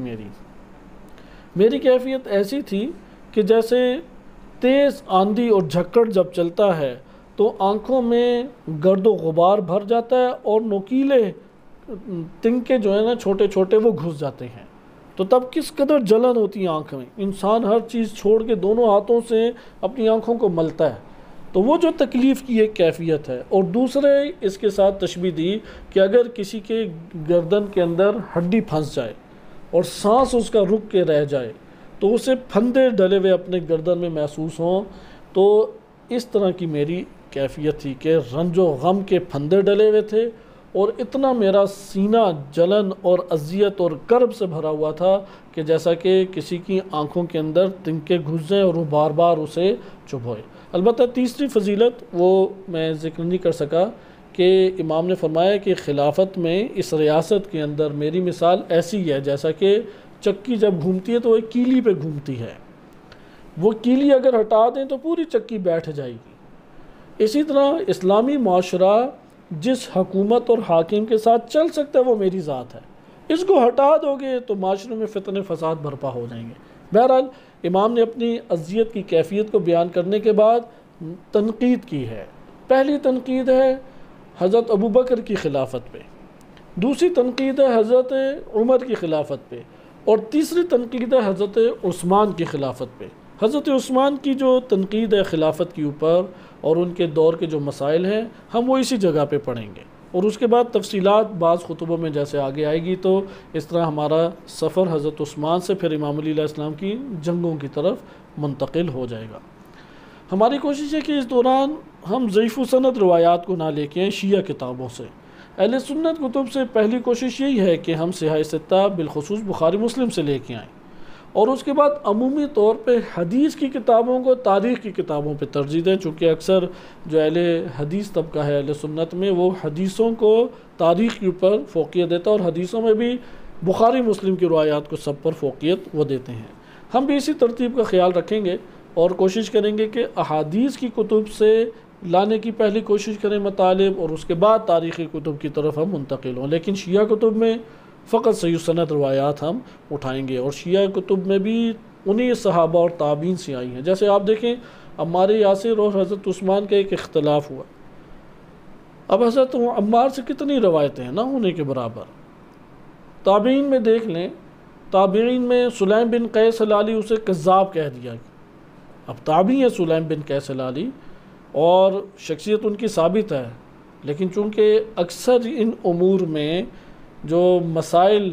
میری کیفیت ایسی تھی کہ جیسے تیز آندھی اور جھکڑ جب چلتا ہے تو آنکھوں میں گرد و غبار بھر جاتا ہے اور نوکیلے تنکے جو ہیں نا چھوٹے چھوٹے وہ گھس جاتے ہیں، تو تب کس قدر جلن ہوتی ہے آنکھ میں، انسان ہر چیز چھوڑ کے دونوں ہاتھوں سے اپنی آنکھوں کو ملتا ہے، تو وہ جو تکلیف کی ایک کیفیت ہے، اور دوسرے اس کے ساتھ تشبیہ دی کہ اگر کسی کے گردن کے اندر ہڈی پھنس جائے اور سانس اس کا رک کے رہ جائے تو اسے پھندے ڈلے ہوئے اپنے گردن میں محسوس ہوں، تو اس طرح کی میری کیفیت تھی کہ رنج و غم کے پھندے ڈلے ہوئے تھے، اور اتنا میرا سینہ جلن اور اذیت اور کرب سے بھرا ہوا تھا کہ جیسا کہ کسی کی آنکھوں کے اندر تنکے گھس جائیں اور وہ بار بار اسے چبھوئے۔ البتہ تیسری فضیلت وہ میں ذکر نہیں کر سکا کہ امام نے فرمایا کہ خلافت میں اس ریاست کے اندر میری مثال ایسی ہے جیسا کہ چکی جب گھومتی ہے تو وہ ایک کیلی پہ گھومتی ہے، وہ کیلی اگر ہٹا دیں تو پوری چکی بیٹھ جائے گی۔ اسی طرح اسلامی معاشرہ جس حکومت اور حاکم کے ساتھ چل سکتا ہے وہ میری ذات ہے، اس کو ہٹا دو گے تو معاشرے میں فتنے فساد برپا ہو جائیں گے۔ بہرحال امام نے اپنی اذیت کی کیفیت کو بیان کرنے کے بعد تنقید کی ہے۔ پہلی تنقید ہے حضرت ابوبکر کی خلافت پہ، دوسری تنقید ہے حضرت عمر کی خلافت پہ، اور تیسری تنقید ہے حضرت عثمان کی خلافت پہ۔ حضرت عثمان کی جو تنقید ہے خلافت کے اوپر اور ان کے دور کے جو مسائل ہیں ہم وہ اسی جگہ پہ پڑھیں گے، اور اس کے بعد تفصیلات بعض خطبوں میں جیسے آگے آئے گی، تو اس طرح ہمارا سفر حضرت عثمان سے پھر امام علی علیہ السلام کی جنگوں کی طرف منتقل ہو جائے گا۔ ہماری کوشش ہے کہ اس دوران ہم ضعیف و سند روایات کو نہ لے کے آئیں شیعہ کتابوں سے۔ اہل سنت کتب سے پہلی کوشش یہی ہے کہ ہم صحیح ستہ بالخصوص بخاری مسلم سے لے کے آئیں، اور اس کے بعد عمومی طور پہ حدیث کی کتابوں کو تاریخ کی کتابوں پہ ترجیح دیں، چونکہ اکثر جو اہل حدیث طبقہ ہے اہل سنت میں وہ حدیثوں کو تاریخ کے اوپر فوقیت دیتا ہے، اور حدیثوں میں بھی بخاری مسلم کی روایات کو سب پر فوقیت وہ دیتے ہیں۔ ہم بھی اسی ترتیب کا خیال رکھیں گے اور کوشش کریں گے کہ احادیث کی کتب سے لانے کی پہلی کوشش کریں مطالب، اور اس کے بعد تاریخی کتب کی طرف ہم منتقل ہوں، لیکن شیعہ کتب میں فقط صحیح سند روایات ہم اٹھائیں گے، اور شیعہ کتب میں بھی انہی صحابہ اور تابعین سے آئی ہیں۔ جیسے آپ دیکھیں عمار یاسر اور حضرت عثمان کا ایک اختلاف ہوا، اب حضرت عمار سے کتنی روایتیں ہیں، نہ ہونے کے برابر۔ تابعین میں دیکھ لیں، تابعین میں سلیم بن قیس ہلالی اسے کذاب کہہ دیا، اب تابعی ہے سلیم بن قیس ہلالی اور شخصیت ان کی ثابت ہے، لیکن چونکہ اکثر ان امور میں جو مسائل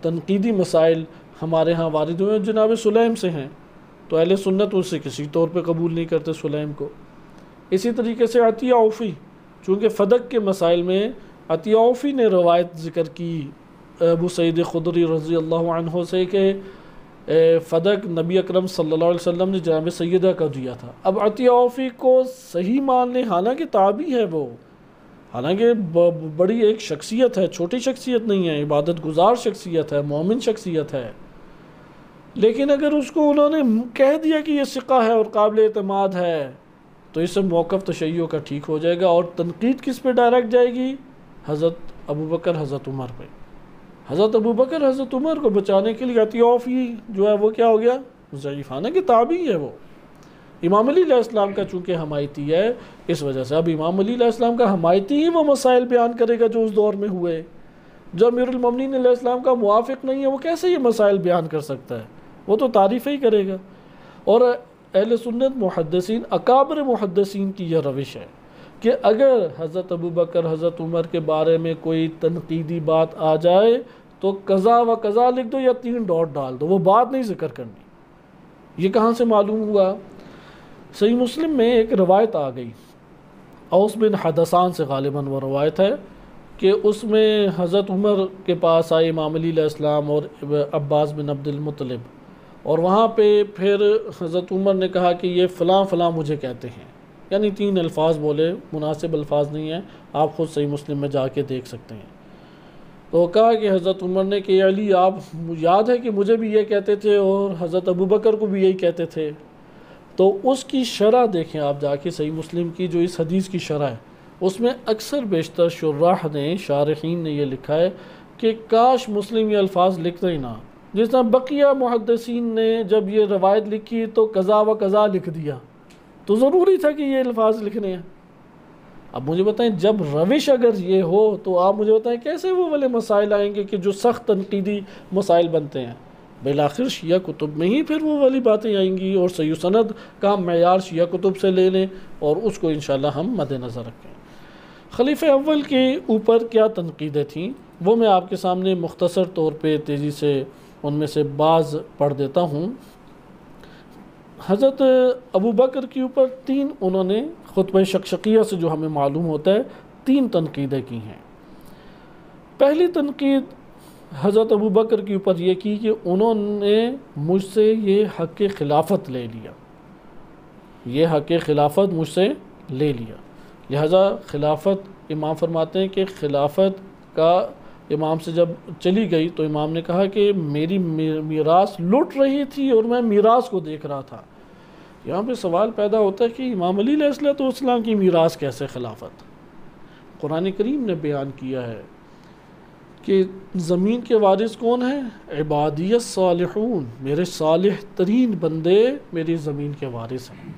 تنقیدی مسائل ہمارے ہاں وارد ہوئے جناب سلیم سے ہیں، تو اہل سنت ان سے کسی طور پہ قبول نہیں کرتے سلیم کو۔ اسی طریقے سے عطیہ عوفی، چونکہ فدق کے مسائل میں عطیہ عوفی نے روایت ذکر کی ابو سعید خدری رضی اللہ عنہ سے کہ فدق نبی اکرم صلی اللہ علیہ وسلم نے جناب سیدہ کا دیا تھا۔ اب عطیہ عوفی کو صحیح مان لیں، حالانکہ تابعی ہے وہ، حالانکہ بڑی ایک شخصیت ہے، چھوٹی شخصیت نہیں ہے، عبادت گزار شخصیت ہے، مومن شخصیت ہے، لیکن اگر اس کو انہوں نے کہہ دیا کہ یہ ثقہ ہے اور قابل اعتماد ہے تو اس سے موقف تشیع کا ٹھیک ہو جائے گا، اور تنقید کس پہ ڈائریکٹ جائے گی؟ حضرت ابوبکر حضرت عمر پہ۔ حضرت ابوبکر حضرت عمر کو بچانے کے لیے عطیہ عوفی جو ہے وہ کیا ہو گیا؟ ضعیفانہ کہ تابعی ہے وہ، امام علی علیہ السلام کا چونکہ حمایتی ہے، اس وجہ سے اب امام علی علیہ السلام کا حمایتی ہی وہ مسائل بیان کرے گا جو اس دور میں ہوئے۔ جو امیر المومنین علیہ السلام کا موافق نہیں ہے وہ کیسے یہ مسائل بیان کر سکتا ہے؟ وہ تو تعریف ہی کرے گا۔ اور اہل سنت محدثین اکابر محدثین کی یہ روش ہے کہ اگر حضرت ابوبکر حضرت عمر کے بارے میں کوئی تنقیدی بات آ جائے تو قضا و قضا لکھ دو یا 3 ڈاٹ ڈال دو، وہ بات نہیں ذکر کرنی۔ یہ کہاں سے معلوم ہوا؟ صحیح مسلم میں ایک روایت آ گئی، اوس بن حدثان سے غالباً وہ روایت ہے کہ اس میں حضرت عمر کے پاس آئے امام علی علیہ السلام اور عباس بن عبد المطلب، اور وہاں پہ پھر حضرت عمر نے کہا کہ یہ فلاں فلاں مجھے کہتے ہیں، یعنی 3 الفاظ بولے، مناسب الفاظ نہیں ہیں، آپ خود صحیح مسلم میں جا کے دیکھ سکتے ہیں۔ تو کہا کہ حضرت عمر نے کہ علی آپ یاد ہے کہ مجھے بھی یہ کہتے تھے اور حضرت ابوبکر کو بھی یہی کہتے تھے۔ تو اس کی شرح دیکھیں آپ جا کے صحیح مسلم کی، جو اس حدیث کی شرح ہے، اس میں اکثر بیشتر شراح نے شارحین نے یہ لکھا ہے کہ کاش مسلم یہ الفاظ لکھتے ہی نہ، جس طرح بقیہ محدثین نے جب یہ روایت لکھی تو قضا و قضا لکھ دیا، تو ضروری تھا کہ یہ الفاظ لکھنے ہیں۔ اب مجھے بتائیں جب روش اگر یہ ہو تو آپ مجھے بتائیں کیسے وہ والے مسائل آئیں گے کہ جو سخت تنقیدی مسائل بنتے ہیں؟ بالآخر شیعہ کتب میں ہی پھر وہ والی باتیں آئیں گی، اور صحیح سند کا معیار شیعہ کتب سے لے لیں اور اس کو انشاءاللہ ہم مد نظر رکھیں۔ خلیفہ اول کے اوپر کیا تنقیدیں تھیں وہ میں آپ کے سامنے مختصر طور پہ تیزی سے ان میں سے بعض پڑھ دیتا ہوں۔ حضرت ابو بکر کے اوپر انہوں نے خطبہ شقشقیہ سے جو ہمیں معلوم ہوتا ہے 3 تنقیدیں کی ہیں۔ پہلی تنقید حضرت ابو بکر کے اوپر یہ کی کہ انہوں نے مجھ سے یہ حق خلافت لے لیا، یہ حق خلافت مجھ سے لے لیا، لہذا خلافت امام فرماتے ہیں کہ خلافت کا امام سے جب چلی گئی تو امام نے کہا کہ میری میراث لٹ رہی تھی اور میں میراث کو دیکھ رہا تھا۔ یہاں پہ سوال پیدا ہوتا ہے کہ امام علی علیہ السلام کی میراث کیسے خلافت؟ قرآن کریم نے بیان کیا ہے کہ زمین کے وارث کون ہیں؟ عبادی الصالحون، میرے صالح ترین بندے میری زمین کے وارث ہیں۔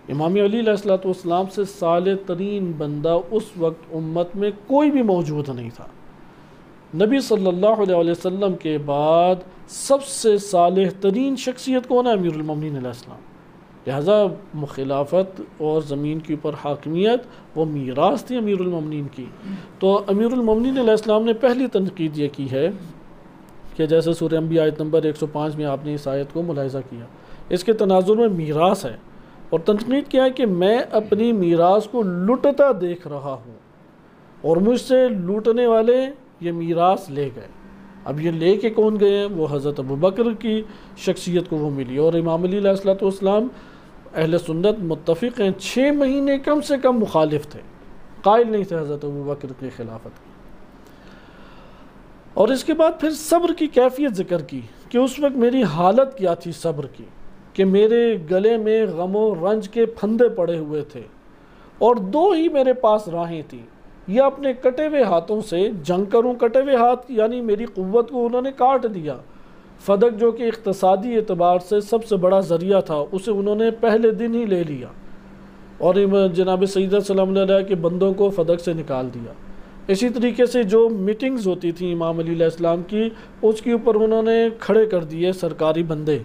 امام علی علیہ السلام سے صالح ترین بندہ اس وقت امت میں کوئی بھی موجود نہیں تھا۔ نبی صلی اللہ علیہ وسلم کے بعد سب سے صالح ترین شخصیت کون ہے؟ امیر المومنین علیہ السلام۔ لہذا خلافت اور زمین کے اوپر حاکمیت وہ میراث تھی امیر المومنین کی۔ تو امیر المومنین علیہ السلام نے پہلی تنقید یہ کی ہے کہ جیسے سورہ انبیاء آیت نمبر 105 میں آپ نے اس آیت کو ملاحظہ کیا، اس کے تناظر میں میراث ہے، اور تنقید کیا ہے کہ میں اپنی میراث کو لٹتا دیکھ رہا ہوں اور مجھ سے لوٹنے والے یہ میراث لے گئے۔ اب یہ لے کے کون گئے ہیں؟ وہ حضرت ابو بکر کی شخصیت کو وہ ملی، اور امام علی علیہ السلام اہل سنت متفق ہیں 6 مہینے کم سے کم مخالف تھے، قائل نہیں تھے حضرت ابو بکر کی خلافت کی۔ اور اس کے بعد پھر صبر کی کیفیت ذکر کی کہ اس وقت میری حالت کیا تھی صبر کی، کہ میرے گلے میں غم و رنج کے پھندے پڑے ہوئے تھے، اور 2 ہی میرے پاس راہیں تھیں، یا اپنے کٹے ہوئے ہاتھوں سے جنگ کروں، کٹے ہوئے ہاتھ یعنی میری قوت کو انہوں نے کاٹ دیا۔ فدق جو کہ اقتصادی اعتبار سے سب سے بڑا ذریعہ تھا اسے انہوں نے پہلے دن ہی لے لیا، اور جناب سیدہ سلام علیہ کے بندوں کو فدق سے نکال دیا۔ اسی طریقے سے جو میٹنگز ہوتی تھیں امام علی علیہ السلام کی، اس کے اوپر انہوں نے کھڑے کر دیے سرکاری بندے،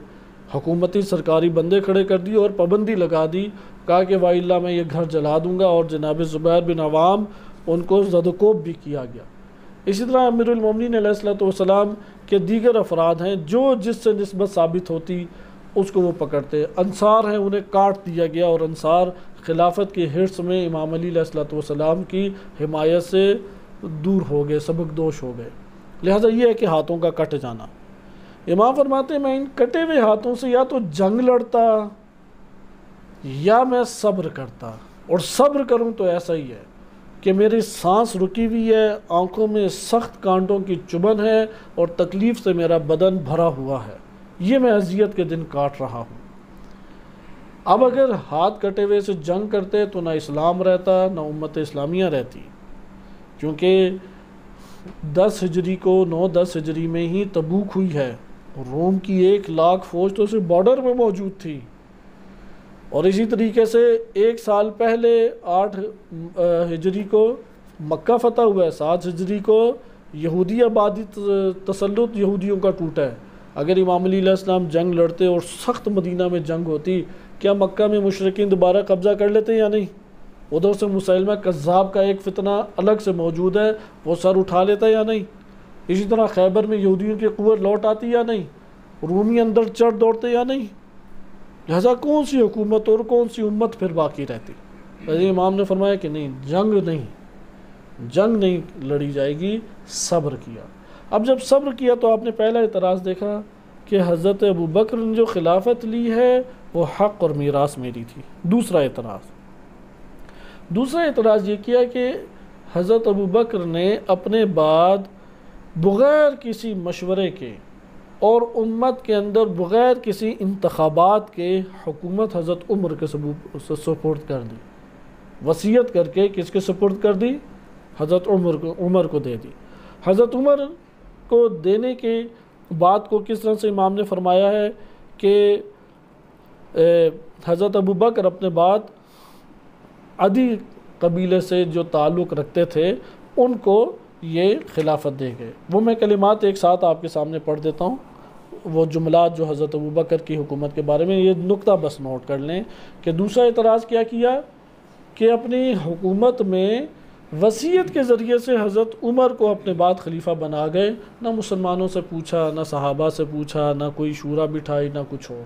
حکومتی سرکاری بندے کھڑے کر دیے اور پابندی لگا دی، کہا کہ وَإِلَّا میں یہ گھر جلا دوں گا، اور جناب زبیر بن عوام ان کو زد و کوب بھی کیا گیا۔ اسی طرح امیر المومنین علیہ السلام کے دیگر افراد ہیں جو جس سے نسبت ثابت ہوتی اس کو وہ پکڑتے۔ انصار ہیں، انہیں کاٹ دیا گیا، اور انصار خلافت کے حرص میں امام علی علیہ السلام کی حمایت سے دور ہو گئے، سبکدوش ہو گئے۔ لہذا یہ ہے کہ ہاتھوں کا کٹ جانا۔ امام فرماتے ہیں میں ان کٹے ہوئے ہاتھوں سے یا تو جنگ لڑتا یا میں صبر کرتا، اور صبر کروں تو ایسا ہی ہے کہ میری سانس رکی ہوئی ہے، آنکھوں میں سخت کانٹوں کی چبھن ہے، اور تکلیف سے میرا بدن بھرا ہوا ہے، یہ میں اذیت کے دن کاٹ رہا ہوں۔ اب اگر ہاتھ کٹے ہوئے سے جنگ کرتے تو نہ اسلام رہتا نہ امت اسلامیہ رہتی، کیونکہ 10 ہجری کو 9-10 ہجری میں ہی تبوک ہوئی ہے، روم کی 1 لاکھ فوج تو صرف بارڈر میں موجود تھی، اور اسی طریقے سے 1 سال پہلے 8 ہجری کو مکہ فتح ہوا ہے، 7 ہجری کو یہودی آبادی تسلط یہودیوں کا ٹوٹا ہے۔ اگر امام علی علیہ السلام جنگ لڑتے اور سخت مدینہ میں جنگ ہوتی، کیا مکہ میں مشرکین دوبارہ قبضہ کر لیتے یا نہیں؟ ادھر سے مسیلمہ کذاب کا ایک فتنہ الگ سے موجود ہے، وہ سر اٹھا لیتا یا نہیں؟ اسی طرح خیبر میں یہودیوں کی قوت لوٹ آتی یا نہیں؟ رومی اندر چڑھ دوڑتے یا نہیں؟ لہذا کون سی حکومت اور کون سی امت پھر باقی رہتی؟ امام نے فرمایا کہ نہیں، جنگ نہیں لڑی جائے گی، صبر کیا۔ اب جب صبر کیا تو آپ نے پہلا اعتراض دیکھا کہ حضرت ابو بکر نے جو خلافت لی ہے وہ حق اور میراث میری تھی۔ دوسرا اعتراض یہ کیا کہ حضرت ابو بکر نے اپنے بعد بغیر کسی مشورے کے اور امت کے اندر بغیر کسی انتخابات کے حکومت حضرت عمر کے سپرد کر دی، وصیت کر کے کس کے سپرد کر دی؟ حضرت عمر کو دے دی۔ حضرت عمر کو دینے کے بات کو کس طرح سے امام نے فرمایا ہے کہ حضرت ابو بکر اپنے بعد عدی قبیلے سے جو تعلق رکھتے تھے ان کو یہ خلافت دے گئے۔ وہ میں کلمات ایک ساتھ آپ کے سامنے پڑھ دیتا ہوں، وہ جملات جو حضرت ابوبکر کی حکومت کے بارے میں، یہ نقطہ بس نوٹ کر لیں کہ دوسرا اعتراض کیا کیا کہ اپنی حکومت میں وصیت کے ذریعے سے حضرت عمر کو اپنے بعد خلیفہ بنا گئے، نہ مسلمانوں سے پوچھا، نہ صحابہ سے پوچھا، نہ کوئی شورا بٹھائی، نہ کچھ اور۔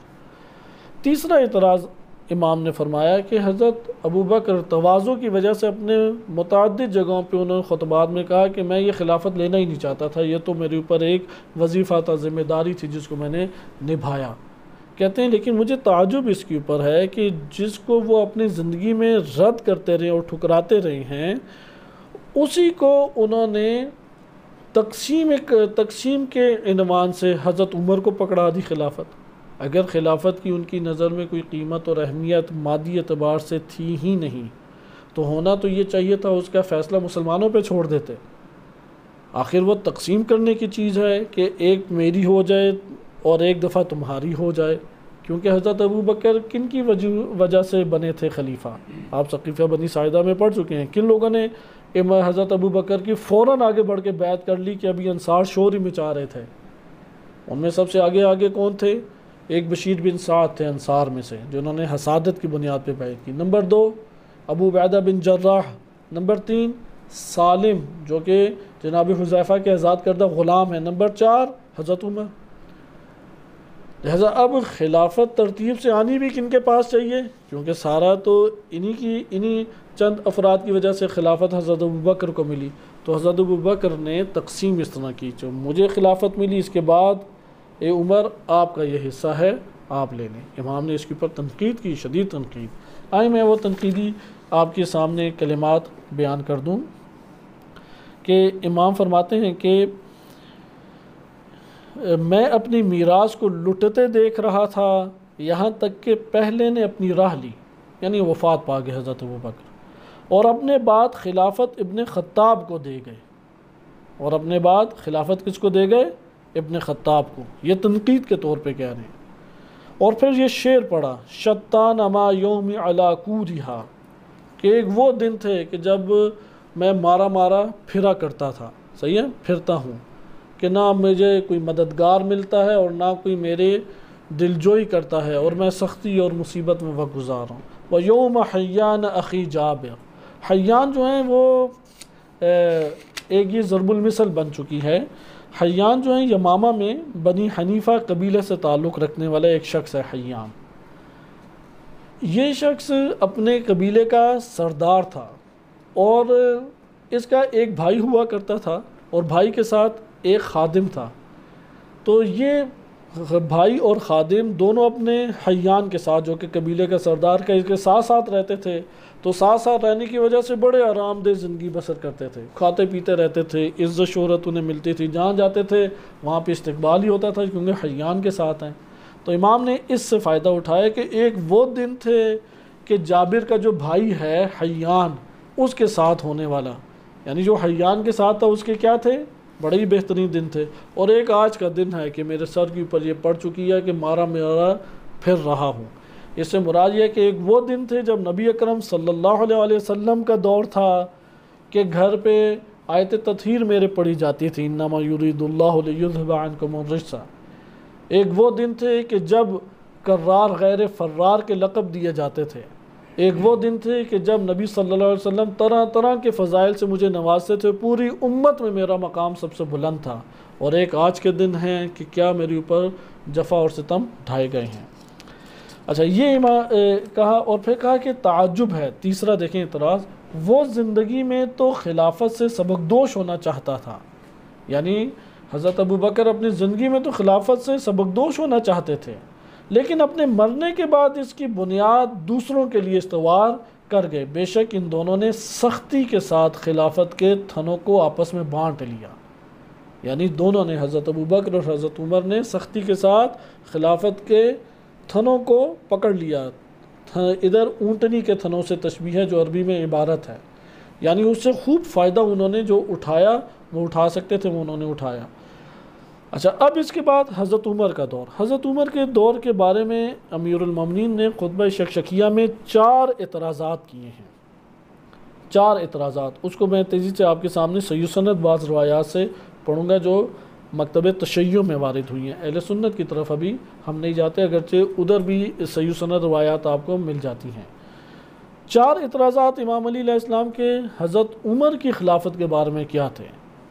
تیسرا اعتراض امام نے فرمایا کہ حضرت ابوبکر تواضع کی وجہ سے اپنے متعدد جگہوں پہ انہوں نے خطبات میں کہا کہ میں یہ خلافت لینا ہی نہیں چاہتا تھا، یہ تو میرے اوپر ایک وظیفہ تھا، ذمہ داری تھی جس کو میں نے نبھایا۔ کہتے ہیں لیکن مجھے تعجب اس کے اوپر ہے کہ جس کو وہ اپنی زندگی میں رد کرتے رہے اور ٹھکراتے رہے ہیں، اسی کو انہوں نے تقسیم کے عنوان سے حضرت عمر کو پکڑا دی خلافت۔ اگر خلافت کی ان کی نظر میں کوئی قیمت اور اہمیت مادی اعتبار سے تھی ہی نہیں تو ہونا تو یہ چاہیے تھا اس کا فیصلہ مسلمانوں پہ چھوڑ دیتے۔ آخر وہ تقسیم کرنے کی چیز ہے کہ ایک میری ہو جائے اور ایک دفعہ تمہاری ہو جائے، کیونکہ حضرت ابوبکر کن کی وجہ سے بنے تھے خلیفہ؟ آپ ثقیفہ بنی ساعدہ میں پڑھ چکے ہیں، کن لوگوں نے حضرت ابوبکر کی فوراً آگے بڑھ کے بیعت کر لی کہ ابھی انصار شور ہی مچا رہے تھے۔ ان میں سب سے آگے کون تھے؟ ایک بشیر بن سعد تھے انصار میں سے، جنہوں نے حسادت کی بنیاد پہ بیعت کی۔ نمبر 2 ابو عبیدہ بن جراح۔ نمبر 3 سالم جو کہ جناب حذیفہ کے آزاد کردہ غلام ہیں۔ نمبر 4 حضرت عمر۔ لہذا اب خلافت ترتیب سے آنی بھی کن کے پاس چاہیے؟ کیونکہ سارا تو انہی چند افراد کی وجہ سے خلافت حضرت ابوبکر کو ملی، تو حضرت ابوبکر نے تقسیم اس طرح کی، جو مجھے خلافت ملی اس کے بعد اے عمر آپ کا یہ حصہ ہے، آپ لے لیں۔ امام نے اس کے اوپر تنقید کی، شدید تنقید۔ آئیں میں وہ تنقیدی آپ کے سامنے کلمات بیان کر دوں کہ امام فرماتے ہیں کہ میں اپنی میراث کو لٹتے دیکھ رہا تھا یہاں تک کہ پہلے نے اپنی راہ لی، یعنی وفات پا گئے حضرت ابوبکر، اور اپنے بعد خلافت ابن خطاب کو دے گئے۔ اور اپنے بعد خلافت کس کو دے گئے؟ ابن خطاب کو۔ یہ تنقید کے طور پہ کہہ رہے ہیں۔ اور پھر یہ شعر پڑھا، شتان ما یوم علی کورہا، کہ ایک وہ دن تھے کہ جب میں مارا پھرا کرتا تھا، صحیح ہے، پھرتا ہوں، کہ نہ مجھے کوئی مددگار ملتا ہے اور نہ کوئی میرے دلجوئی کرتا ہے، اور میں سختی اور مصیبت میں وقت گزار ہوں۔ وَيَوْمَ حَيَّانَ أَخِي جابر، حیان جو ہیں وہ ایک یہ ضرب المثل بن چکی ہے۔ حیان جو ہیں یمامہ میں بنی حنیفہ قبیلے سے تعلق رکھنے والا ایک شخص ہے حیان۔ یہ شخص اپنے قبیلے کا سردار تھا اور اس کا ایک بھائی ہوا کرتا تھا اور بھائی کے ساتھ ایک خادم تھا۔ تو یہ بھائی اور خادم دونوں اپنے حیان کے ساتھ، جو کہ قبیلے کا سردار کا، اس کے ساتھ ساتھ رہتے تھے، تو ساتھ ساتھ رہنے کی وجہ سے بڑے آرام دہ زندگی بسر کرتے تھے، کھاتے پیتے رہتے تھے، عزت شہرت انہیں ملتی تھی، جہاں جاتے تھے وہاں پہ استقبال ہی ہوتا تھا کیونکہ حیان کے ساتھ ہیں۔ تو امام نے اس سے فائدہ اٹھایا کہ ایک وہ دن تھے کہ جابر کا جو بھائی ہے حیان، اس کے ساتھ ہونے والا، یعنی جو حیان کے ساتھ تھا اس کے کیا تھے؟ بڑے ہی بہترین دن تھے۔ اور ایک آج کا دن ہے کہ میرے سر کے اوپر یہ پڑ چکی ہے کہ مارا پھر رہا ہوں۔ اس سے مراد یہ کہ ایک وہ دن تھے جب نبی اکرم صلی اللہ علیہ وسلم کا دور تھا کہ گھر پہ آیت تطہیر میرے پڑھی جاتی تھی، انما یرید اللہ لیذھب عنکم الرجس۔ ایک وہ دن تھے کہ جب کرار غیر فرار کے لقب دیے جاتے تھے۔ ایک وہ دن تھے کہ جب نبی صلی اللہ علیہ وسلم طرح طرح کے فضائل سے مجھے نوازتے تھے، پوری امت میں میرا مقام سب سے بلند تھا۔ اور ایک آج کے دن ہیں کہ کیا میرے اوپر جفا اور ستم ڈھائے گئے ہیں۔ اچھا، یہ کہا اور پھر کہا کہ تعجب ہے، تیسرا دیکھیں اعتراض، وہ زندگی میں تو خلافت سے سبکدوش ہونا چاہتا تھا، یعنی حضرت ابوبکر اپنی زندگی میں تو خلافت سے سبکدوش ہونا چاہتے تھے، لیکن اپنے مرنے کے بعد اس کی بنیاد دوسروں کے لیے استوار کر گئے۔ بے شک ان دونوں نے سختی کے ساتھ خلافت کے تھنوں کو آپس میں بانٹ لیا، یعنی دونوں نے، حضرت ابوبکر اور حضرت عمر نے سختی کے ساتھ خلافت کے تھنوں کو پکڑ لیا۔ ادھر اونٹنی کے تھنوں سے تشبیہ ہے جو عربی میں عبارت ہے، یعنی اس سے خوب فائدہ انہوں نے جو اٹھایا، وہ اٹھا سکتے تھے وہ انہوں نے اٹھایا۔ اچھا، اب اس کے بعد حضرت عمر کا دور۔ حضرت عمر کے دور کے بارے میں امیر المومنین نے خطبہ شکشکیہ میں 4 اعتراضات کیے ہیں، 4 اعتراضات۔ اس کو میں تیزی سے آپ کے سامنے صحیح سند بعض روایات سے پڑھوں گا جو مکتب تشیع میں وارد ہوئی ہیں۔ اہل سنت کی طرف ابھی ہم نہیں جاتے، اگرچہ ادھر بھی صحیح سند روایات آپ کو مل جاتی ہیں۔ 4 اعتراضات امام علی علیہ السلام کے حضرت عمر کی خلافت کے بارے میں کیا تھے؟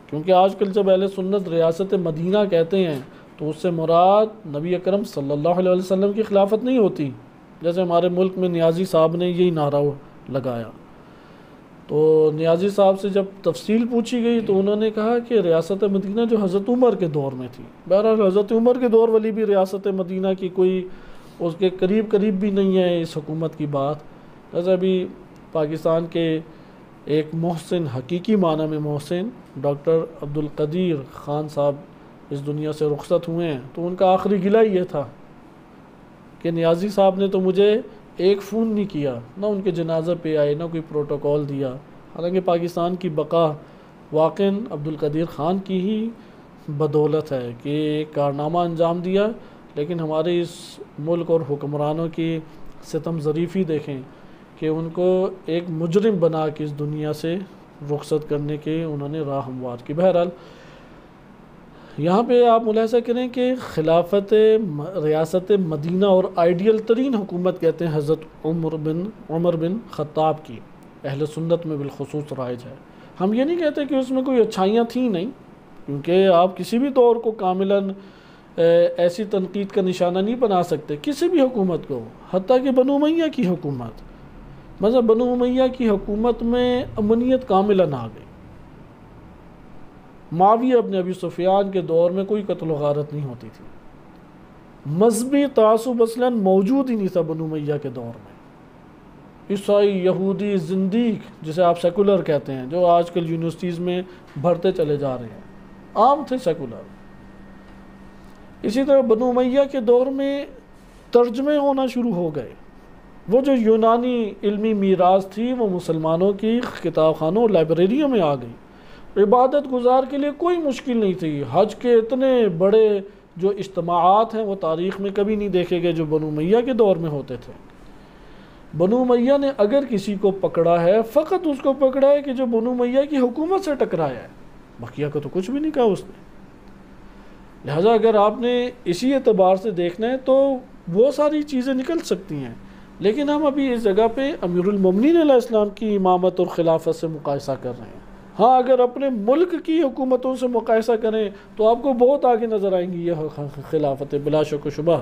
کیونکہ آج کل جب اہل سنت ریاست مدینہ کہتے ہیں تو اس سے مراد نبی اکرم صلی اللہ علیہ وسلم کی خلافت نہیں ہوتی، جیسے ہمارے ملک میں نیازی صاحب نے یہی نعرہ لگایا۔ تو نیازی صاحب سے جب تفصیل پوچھی گئی تو انہوں نے کہا کہ ریاست مدینہ جو حضرت عمر کے دور میں تھی، بہرحال حضرت عمر کے دور والی بھی ریاست مدینہ کی کوئی اس کے قریب بھی نہیں ہے اس حکومت کی بات۔ جیسے ابھی پاکستان کے ایک محسن، حقیقی معنی میں محسن، ڈاکٹر عبدالقدیر خان صاحب اس دنیا سے رخصت ہوئے ہیں، تو ان کا آخری گلہ یہ تھا کہ نیازی صاحب نے تو مجھے ایک فون نہیں کیا، نہ ان کے جنازہ پہ آئے، نہ کوئی پروٹوکول دیا۔ حالانکہ پاکستان کی بقا واقعاً عبدالقدیر خان کی ہی بدولت ہے کہ ایک کارنامہ انجام دیا، لیکن ہمارے اس ملک اور حکمرانوں کی ستم ظریفی دیکھیں کہ ان کو ایک مجرم بنا کے اس دنیا سے رخصت کرنے کے انہوں نے راہ ہموار کی۔ بہرحال یہاں پہ آپ ملاحظہ کریں کہ خلافت ریاست مدینہ اور آئیڈیل ترین حکومت کہتے ہیں حضرت عمر بن خطاب کی، اہل سنت میں بالخصوص رائج ہے۔ ہم یہ نہیں کہتے کہ اس میں کوئی اچھائیاں تھیں، نہیں، کیونکہ آپ کسی بھی دور کو کاملاً ایسی تنقید کا نشانہ نہیں بنا سکتے کسی بھی حکومت کو، حتیٰ کہ بنو امیہ کی حکومت، مثلا بنو امیہ کی حکومت میں امنیت کاملاً آ گئی۔ معاویہ ابن ابی سفیان کے دور میں کوئی قتل و غارت نہیں ہوتی تھی، مذہبی تعصب اصلاً موجود ہی نہیں تھا بنو امیہ کے دور میں۔ عیسائی، یہودی، زندیق جسے آپ سیکولر کہتے ہیں، جو آج کل یونیورسٹیز میں بڑھتے چلے جا رہے ہیں، عام تھے سیکولر۔ اسی طرح بنو امیہ کے دور میں ترجمے ہونا شروع ہو گئے، وہ جو یونانی علمی میراث تھی وہ مسلمانوں کی کتاب خانوں اور لائبریریوں میں آ گئی۔ عبادت گزار کے لیے کوئی مشکل نہیں تھی، حج کے اتنے بڑے جو اجتماعات ہیں وہ تاریخ میں کبھی نہیں دیکھے گئے جو بنو امیہ کے دور میں ہوتے تھے۔ بنو امیہ نے اگر کسی کو پکڑا ہے فقط اس کو پکڑا ہے کہ جو بنو امیہ کی حکومت سے ٹکرایا ہے، بقیہ کو تو کچھ بھی نہیں کہا اس نے۔ لہٰذا اگر آپ نے اسی اعتبار سے دیکھنا ہے تو وہ ساری چیزیں نکل سکتی ہیں، لیکن ہم ابھی اس جگہ پہ امیر المومنین علیہ السلام کی امامت اور خلافت سے مقایسہ کر رہے ہیں۔ ہاں اگر اپنے ملک کی حکومتوں سے مقایسہ کریں تو آپ کو بہت آگے نظر آئیں گی یہ خلافت، بلا شک و شبہ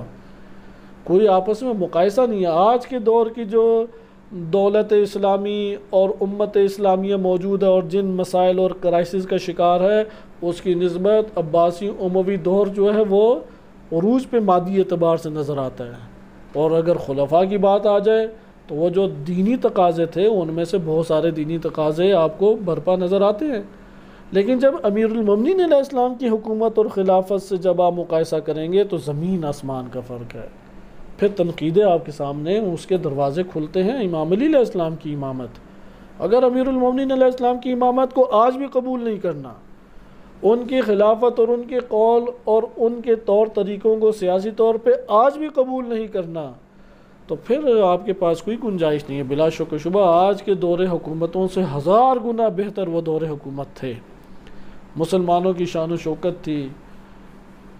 کوئی آپس میں مقایسہ نہیں ہے۔ آج کے دور کی جو دولت اسلامی اور امت اسلامیہ موجود ہے اور جن مسائل اور کرائسس کا شکار ہے، اس کی نسبت عباسی اموی دور جو ہے وہ عروج پہ مادی اعتبار سے نظر آتا ہے۔ اور اگر خلفاء کی بات آ جائے تو وہ جو دینی تقاضے تھے ان میں سے بہت سارے دینی تقاضے آپ کو برپا نظر آتے ہیں، لیکن جب امیر المومنین علیہ السلام کی حکومت اور خلافت سے جب آپ مقایسہ کریں گے تو زمین آسمان کا فرق ہے۔ پھر تنقیدیں آپ کے سامنے اس کے دروازے کھلتے ہیں۔ امام علی علیہ السلام کی امامت، اگر امیر المومنین علیہ السلام کی امامت کو آج بھی قبول نہیں کرنا، ان کی خلافت اور ان کے قول اور ان کے طور طریقوں کو سیاسی طور پہ آج بھی قبول نہیں کرنا، تو پھر آپ کے پاس کوئی گنجائش نہیں ہے۔ بلا شک و شبہ آج کے دور حکومتوں سے 1000 گنا بہتر وہ دور حکومت تھے۔ مسلمانوں کی شان و شوکت تھی،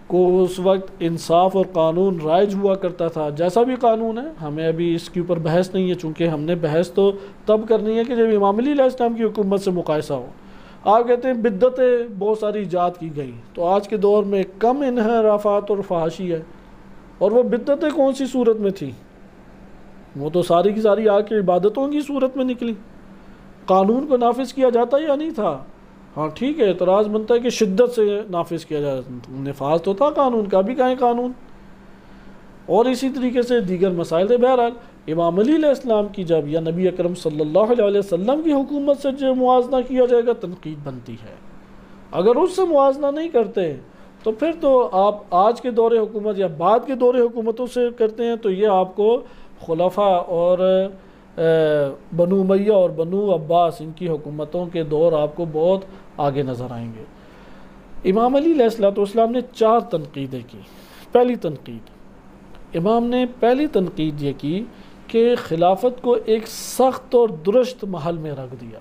کو اس وقت انصاف اور قانون رائج ہوا کرتا تھا، جیسا بھی قانون ہے، ہمیں ابھی اس کے اوپر بحث نہیں ہے، چونکہ ہم نے بحث تو تب کرنی ہے کہ جب امام علی علیہ السلام کی حکومت سے مقایسہ ہو۔ آپ کہتے ہیں بدعتیں بہت ساری ایجاد کی گئی، تو آج کے دور میں کم انحرافات اور فحاشی ہے، اور وہ بدعتیں کون سی صورت میں تھی؟ وہ تو ساری کی ساری آ کے عبادتوں کی صورت میں نکلی۔ قانون کو نافذ کیا جاتا یا نہیں تھا؟ ہاں ٹھیک ہے، اعتراض بنتا ہے کہ شدت سے نافذ کیا جاتا، نفاذ تو تھا قانون کا، بھی کہیں قانون، اور اسی طریقے سے دیگر مسائل تھے۔ بہرحال امام علی علیہ السلام کی جب یا نبی اکرم صلی اللہ علیہ وسلم کی حکومت سے جو موازنہ کیا جائے گا تنقید بنتی ہے۔ اگر اس سے موازنہ نہیں کرتے تو پھر تو آپ آج کے دور حکومت یا بعد کے دور حکومتوں سے کرتے ہیں تو یہ آپ کو خلفاء اور بنو امیہ اور بنو عباس ان کی حکومتوں کے دور آپ کو بہت آگے نظر آئیں گے۔ امام علی علیہ السلام نے 4 تنقیدیں کی۔ پہلی تنقید، امام نے پہلی تنقید یہ کی کہ خلافت کو ایک سخت اور درست محل میں رکھ دیا،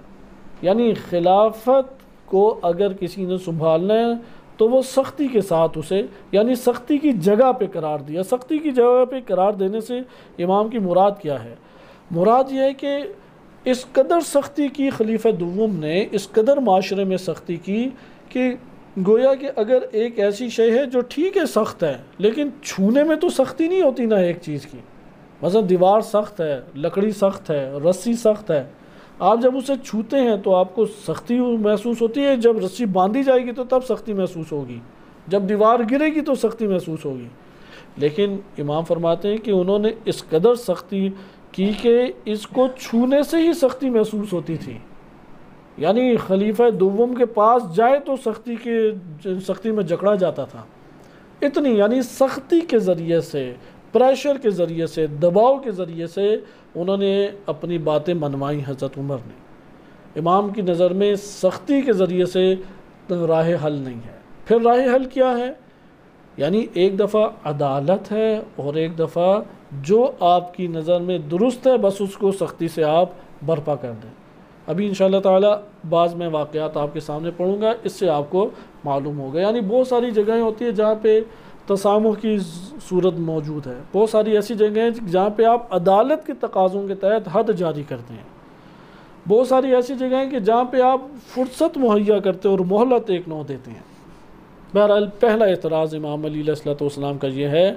یعنی خلافت کو اگر کسی نے سنبھالنا ہے تو وہ سختی کے ساتھ اسے یعنی سختی کی جگہ پہ قرار دیا۔ سختی کی جگہ پہ قرار دینے سے امام کی مراد کیا ہے؟ مراد یہ ہے کہ اس قدر سختی کی خلیفہ دوم نے، اس قدر معاشرے میں سختی کی کہ گویا کہ اگر ایک ایسی شے ہے جو ٹھیک ہے سخت ہے، لیکن چھونے میں تو سختی نہیں ہوتی نا ایک چیز کی، مثلا دیوار سخت ہے، لکڑی سخت ہے، رسی سخت ہے، آپ جب اسے چھوتے ہیں تو آپ کو سختی محسوس ہوتی ہے، جب رسی باندھی جائے گی تو تب سختی محسوس ہوگی، جب دیوار گرے گی تو سختی محسوس ہوگی۔ لیکن امام فرماتے ہیں کہ انہوں نے اس قدر سختی کی کہ اس کو چھونے سے ہی سختی محسوس ہوتی تھی، یعنی خلیفہ دوم کے پاس جائے تو سختی میں جکڑا جاتا تھا، اتنی یعنی سختی کے ذریعے سے، پریشر کے ذریعے سے، دباؤ کے ذریعے سے انہوں نے اپنی باتیں منوائی حضرت عمر نے۔ امام کی نظر میں سختی کے ذریعے سے راہ حل نہیں ہے۔ پھر راہ حل کیا ہے؟ یعنی ایک دفعہ عدالت ہے اور ایک دفعہ جو آپ کی نظر میں درست ہے بس اس کو سختی سے آپ برپا کر دیں۔ ابھی انشاءاللہ تعالی بعض میں واقعات آپ کے سامنے پڑھوں گا، اس سے آپ کو معلوم ہوگا۔ یعنی بہت ساری جگہیں ہوتی ہیں جہاں پہ تسامح کی صورت موجود ہے، بہت ساری ایسی جگہیں جہاں پہ آپ عدالت کے تقاضوں کے تحت حد جاری کرتے ہیں، بہت ساری ایسی جگہیں کہ جہاں پہ آپ فرصت مہیا کرتے اور مہلت ایک نو دیتے ہیں۔ بہرحال پہلا اعتراض امام علی علیہ السلام کا یہ ہے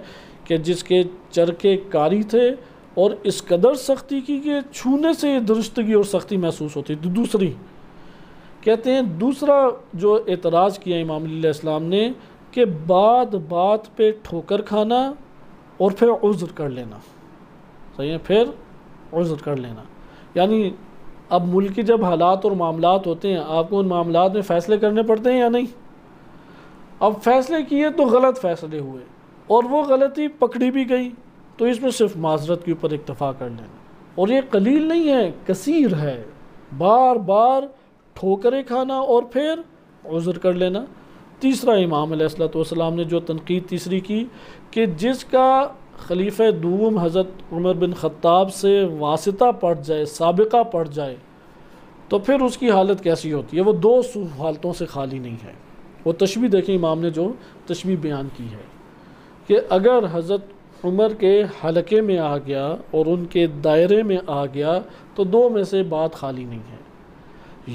کہ جس کے چرکے کاری تھے اور اس قدر سختی کی کہ چھونے سے یہ درستگی اور سختی محسوس ہوتی تھی۔ دوسری کہتے ہیں، دوسرا جو اعتراض کیا امام علی علیہ السلام نے کہ بات پہ ٹھوکر کھانا اور پھر عذر کر لینا، صحیح ہے، پھر عذر کر لینا، یعنی اب ملک کے جب حالات اور معاملات ہوتے ہیں آپ کو ان معاملات میں فیصلے کرنے پڑتے ہیں یا نہیں؟ اب فیصلے کیے تو غلط فیصلے ہوئے اور وہ غلطی پکڑی بھی گئی تو اس میں صرف معذرت کے اوپر اکتفا کر لینا، اور یہ قلیل نہیں ہے، کثیر ہے، بار بار ٹھوکریں کھانا اور پھر عذر کر لینا۔ تیسرا امام علیہ السلام نے جو تنقید تیسری کی کہ جس کا خلیفہ دوم حضرت عمر بن خطاب سے واسطہ پڑ جائے، سابقہ پڑ جائے، تو پھر اس کی حالت کیسی ہوتی ہے؟ وہ دو حالتوں سے خالی نہیں ہے۔ وہ تشبیہ دیکھیں امام نے جو تشبیہ بیان کی ہے کہ اگر حضرت عمر کے حلقے میں آ گیا اور ان کے دائرے میں آ گیا تو دو میں سے بات خالی نہیں ہے۔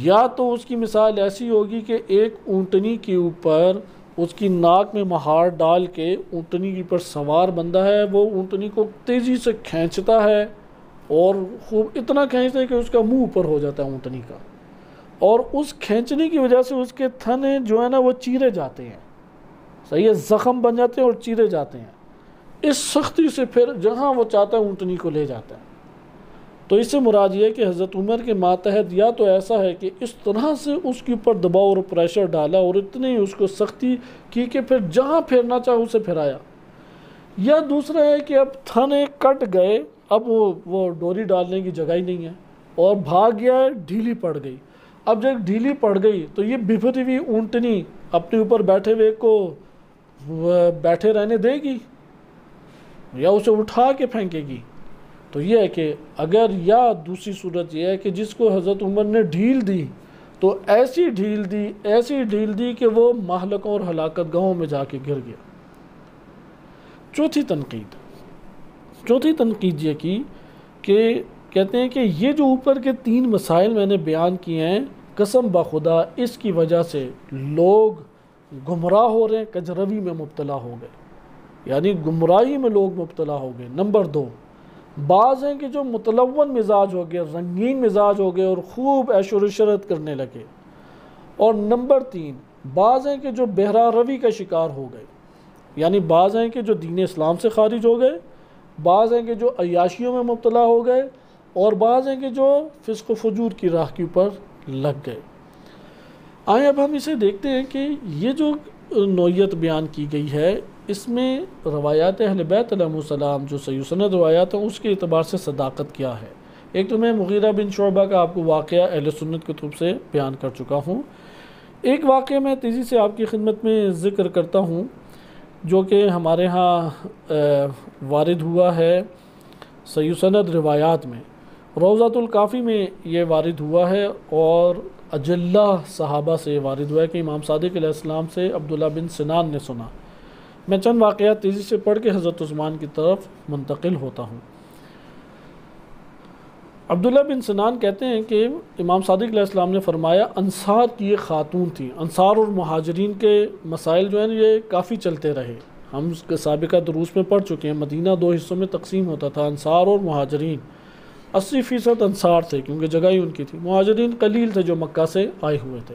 یا تو اس کی مثال ایسی ہوگی کہ ایک اونٹنی کے اوپر اس کی ناک میں مہار ڈال کے اونٹنی کے اوپر سوار بندہ ہے، وہ اونٹنی کو تیزی سے کھینچتا ہے اور خوب اتنا کھینچتا ہے کہ اس کا منہ اوپر ہو جاتا ہے اونٹنی کا، اور اس کھینچنے کی وجہ سے اس کے تھنے جو ہے نا وہ چیرے جاتے ہیں، صحیح ہے، زخم بن جاتے ہیں اور چیرے جاتے ہیں۔ اس سختی سے پھر جہاں وہ چاہتا ہے اونٹنی کو لے جاتا ہے۔ تو اس سے مراد یہ ہے کہ حضرت عمر کے ماتحت یا تو ایسا ہے کہ اس طرح سے اس کے اوپر دباؤ اور پریشر ڈالا اور اتنی اس کو سختی کی کہ پھر جہاں پھیرنا چاہو اسے پھرایا، یا دوسرا ہے کہ اب تھنے کٹ گئے، اب وہ ڈوری ڈالنے کی جگہ ہی نہیں ہے اور بھاگ گیا ہے، ڈھیلی پڑ گئی۔ اب جب ڈھیلی پڑ گئی تو یہ بفری ہوئی اونٹنی اپنے اوپر بیٹھے ہوئے کو بیٹھے رہنے دے گی یا اسے اٹھا کے پھینکے گی؟ تو یہ ہے کہ اگر یا دوسری صورت یہ ہے کہ جس کو حضرت عمر نے ڈھیل دی تو ایسی ڈھیل دی کہ وہ مہلکوں اور ہلاکت گاہوں میں جا کے گر گیا۔ چوتھی تنقید یہ کی کہ کہتے ہیں کہ یہ جو اوپر کے 3 مسائل میں نے بیان کیے ہیں، قسم بخدا اس کی وجہ سے لوگ گمراہ ہو رہے ہیں، کجروی میں مبتلا ہو گئے، یعنی گمراہی میں لوگ مبتلا ہو گئے۔ نمبر 2، بعض ہیں کہ جو متلون مزاج ہو گئے، رنگین مزاج ہو گئے اور خوب عیش و عشرت کرنے لگے۔ اور نمبر 3، بعض ہیں کہ جو بہرا روی کا شکار ہو گئے، یعنی بعض ہیں کہ جو دین اسلام سے خارج ہو گئے، بعض ہیں کہ جو عیاشیوں میں مبتلا ہو گئے، اور بعض ہیں کہ جو فسق و فجور کی راہ کے اوپر لگ گئے۔ آئیں اب ہم اسے دیکھتے ہیں کہ یہ جو نوعیت بیان کی گئی ہے اس میں روایات اہل بیت علیہ السلام جو صحیح سند روایات ہیں اس کے اعتبار سے صداقت کیا ہے۔ ایک تو میں مغیرہ بن شعبہ کا آپ کو واقعہ اہل سنت کتب سے بیان کر چکا ہوں، ایک واقعہ میں تیزی سے آپ کی خدمت میں ذکر کرتا ہوں جو کہ ہمارے ہاں وارد ہوا ہے صحیح سند روایات میں، روضۃ الکافی میں یہ وارد ہوا ہے، اور اجلہ صحابہ سے وارد ہوا ہے کہ امام صادق علیہ السلام سے عبداللہ بن سنان نے سنا۔ میں چند واقعات تیزی سے پڑھ کے حضرت عثمان کی طرف منتقل ہوتا ہوں۔ عبداللہ بن سنان کہتے ہیں کہ امام صادق علیہ السلام نے فرمایا انصار کی ایک خاتون تھی۔ انصار اور مہاجرین کے مسائل جو ہیں یہ کافی چلتے رہے، ہم اس کے سابقہ دروس میں پڑھ چکے ہیں۔ مدینہ دو حصوں میں تقسیم ہوتا تھا، انصار اور مہاجرین۔ 80% انصار تھے کیونکہ جگہ ہی ان کی تھی، مہاجرین قلیل تھے جو مکہ سے آئے ہوئے تھے۔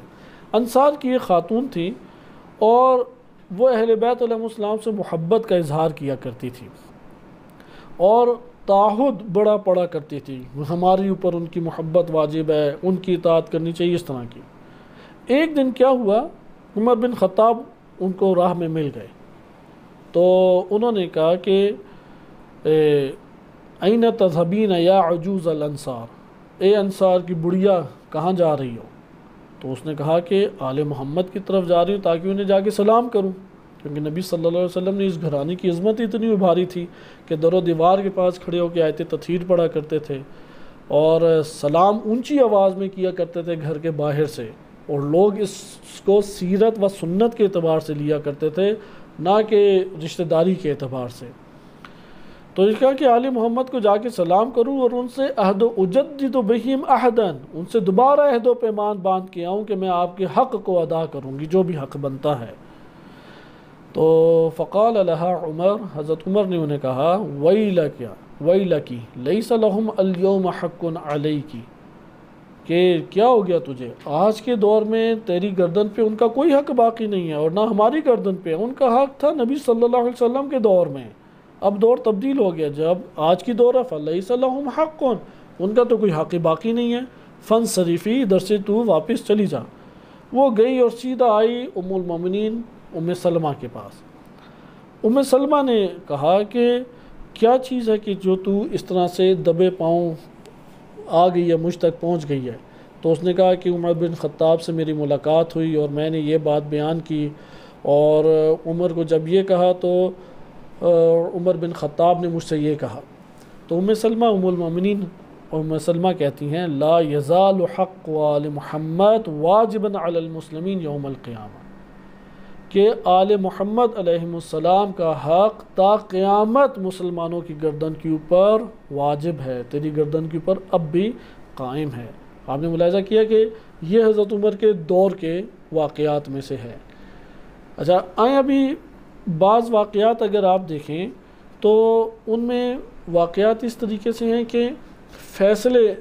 انصار کی ایک خاتون تھی اور وہ اہل بیت علیہ السلام سے محبت کا اظہار کیا کرتی تھی اور تعہد بڑا پڑا کرتی تھی، ہمارے اوپر ان کی محبت واجب ہے، ان کی اطاعت کرنی چاہیے، اس طرح کی۔ ایک دن کیا ہوا، عمر بن خطاب ان کو راہ میں مل گئے تو انہوں نے کہا کہ این تذهبین یا عجوز الانصار، اے انصار کی بڑھیا کہاں جا رہی ہو؟ تو اس نے کہا کہ آل محمد کی طرف جا رہی ہوں تاکہ انہیں جا کے سلام کروں، کیونکہ نبی صلی اللہ علیہ وسلم نے اس گھرانے کی عظمت اتنی ابھاری تھی کہ در و دیوار کے پاس کھڑے ہو کے آیت تطہیر پڑھا کرتے تھے اور سلام اونچی آواز میں کیا کرتے تھے گھر کے باہر سے، اور لوگ اس کو سیرت و سنت کے اعتبار سے لیا کرتے تھے، نہ کہ رشتہ داری کے اعتبار سے۔ تو اس کہا کہ آل محمد کو جا کے سلام کروں اور ان سے عہد و اجدد بہم عہدن، ان سے دوبارہ عہد و پیمان باندھ کے آؤں کہ میں آپ کے حق کو ادا کروں گی، جو بھی حق بنتا ہے۔ تو فقال لها عمر، حضرت عمر نے انہیں کہا ویلکی لیس لہم اليوم حق علیکی، کہ کیا ہو گیا تجھے، آج کے دور میں تیری گردن پہ ان کا کوئی حق باقی نہیں ہے اور نہ ہماری گردن پہ، ان کا حق تھا نبی صلی اللہ علیہ وسلم کے دور میں، اب دور تبدیل ہو گیا، جب آج کی دور ہے فلیس لہم حق، ان کا تو کوئی حق باقی نہیں ہے، فانصرفی، ادھر سے تو واپس چلی جا۔ وہ گئی اور سیدھا آئی ام المومنین ام سلمہ کے پاس۔ ام سلمہ نے کہا کہ کیا چیز ہے کہ جو تو اس طرح سے دبے پاؤں آ گئی ہے، مجھ تک پہنچ گئی ہے؟ تو اس نے کہا کہ عمر بن خطاب سے میری ملاقات ہوئی اور میں نے یہ بات بیان کی، اور عمر کو جب یہ کہا تو عمر بن خطاب نے مجھ سے یہ کہا۔ تو ام سلمہ ام المومنین ام سلمہ کہتی ہیں لا یزال حق آل محمد واجبا علی المسلمین یوم القیامہ، کہ آل محمد علیہ السلام کا حق تا قیامت مسلمانوں کی گردن کے اوپر واجب ہے، تیری گردن کے اوپر اب بھی قائم ہے۔ آپ نے ملاحظہ کیا کہ یہ حضرت عمر کے دور کے واقعات میں سے ہے۔ اچھا آئیں ابھی بعض واقعات اگر آپ دیکھیں تو ان میں واقعات اس طریقے سے ہیں کہ فیصلے